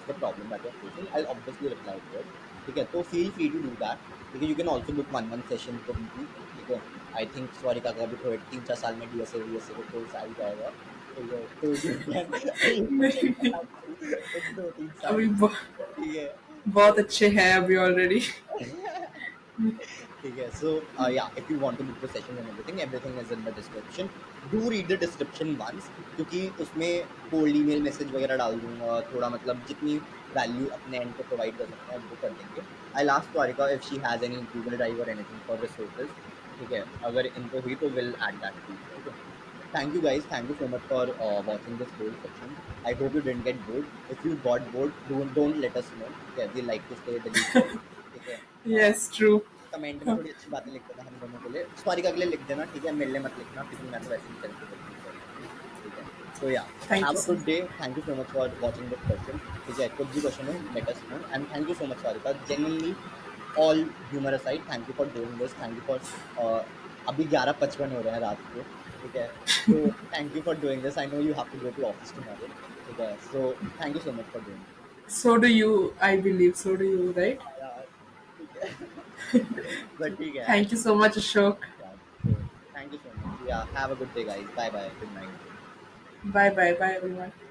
the problem that you are facing, I obviously reply to it, ठीक है? तो feel free to do that, ठीक है? You can also book one session for me, ठीक है? आई थिंक सॉरी का भी थोड़े 3-4 साल में डीएसए का कोर्स आ ही जाएगा, ठीक है? तो यू नहीं नहीं कैन इन 2-3 साल, अभी ठीक है? बहुत अच्छे हैं अभी ऑलरेडी. ठीक है, so yeah if you want to book the session and everything is in the description, do read the description once, क्योंकि उसमें कोल्ड ईमेल मैसेज वगैरह डाल दूंगा, थोड़ा मतलब जितनी वैल्यू अपने एंड पे प्रोवाइड कर सकते हैं वो कर देंगे। I last Dwarika if she has any Google Drive और एनीथिंग फॉर रिसोर्सेज, ठीक है? अगर इन पे हुई तो विल ऐड दैट टू, ठीक है? Thank you guys. Thank you so much for watching this whole section. I hope you didn't get bored. If you got bored, don't let us know. Okay, we like to stay the loop. ठीक है। Yes, true. कमेंट में थोड़ी अच्छी बातें लिख देना हम दोनों के लिए, सॉरी का के लिए लिख देना, ठीक है, मेरे लिए मत लिखना क्योंकि मैं तो वैसे भी करके बोलती हूँ सॉरी, ठीक है। So yeah, Thank you have a so good much. Day, thank you so much for watching this question, ठीक है, कुछ भी क्वेश्चन हो let us know, and thank you so much Sarika, genuinely all humour aside, thank you for doing this, thank you for अभी 11:55 हो रहे हैं रात के, ठीक है। So thank you for doing this, I know you have to go to office tomorrow, ठीक है, so thank you so much for doing this. So do you, I believe. So do you, right? हाँ यार, ठीक है। बट ठीक है यार, Thank you so much, Ashok. yeah, so thank you so much, yeah, have a good day guys, bye bye, good night. Bye bye. Bye, everyone.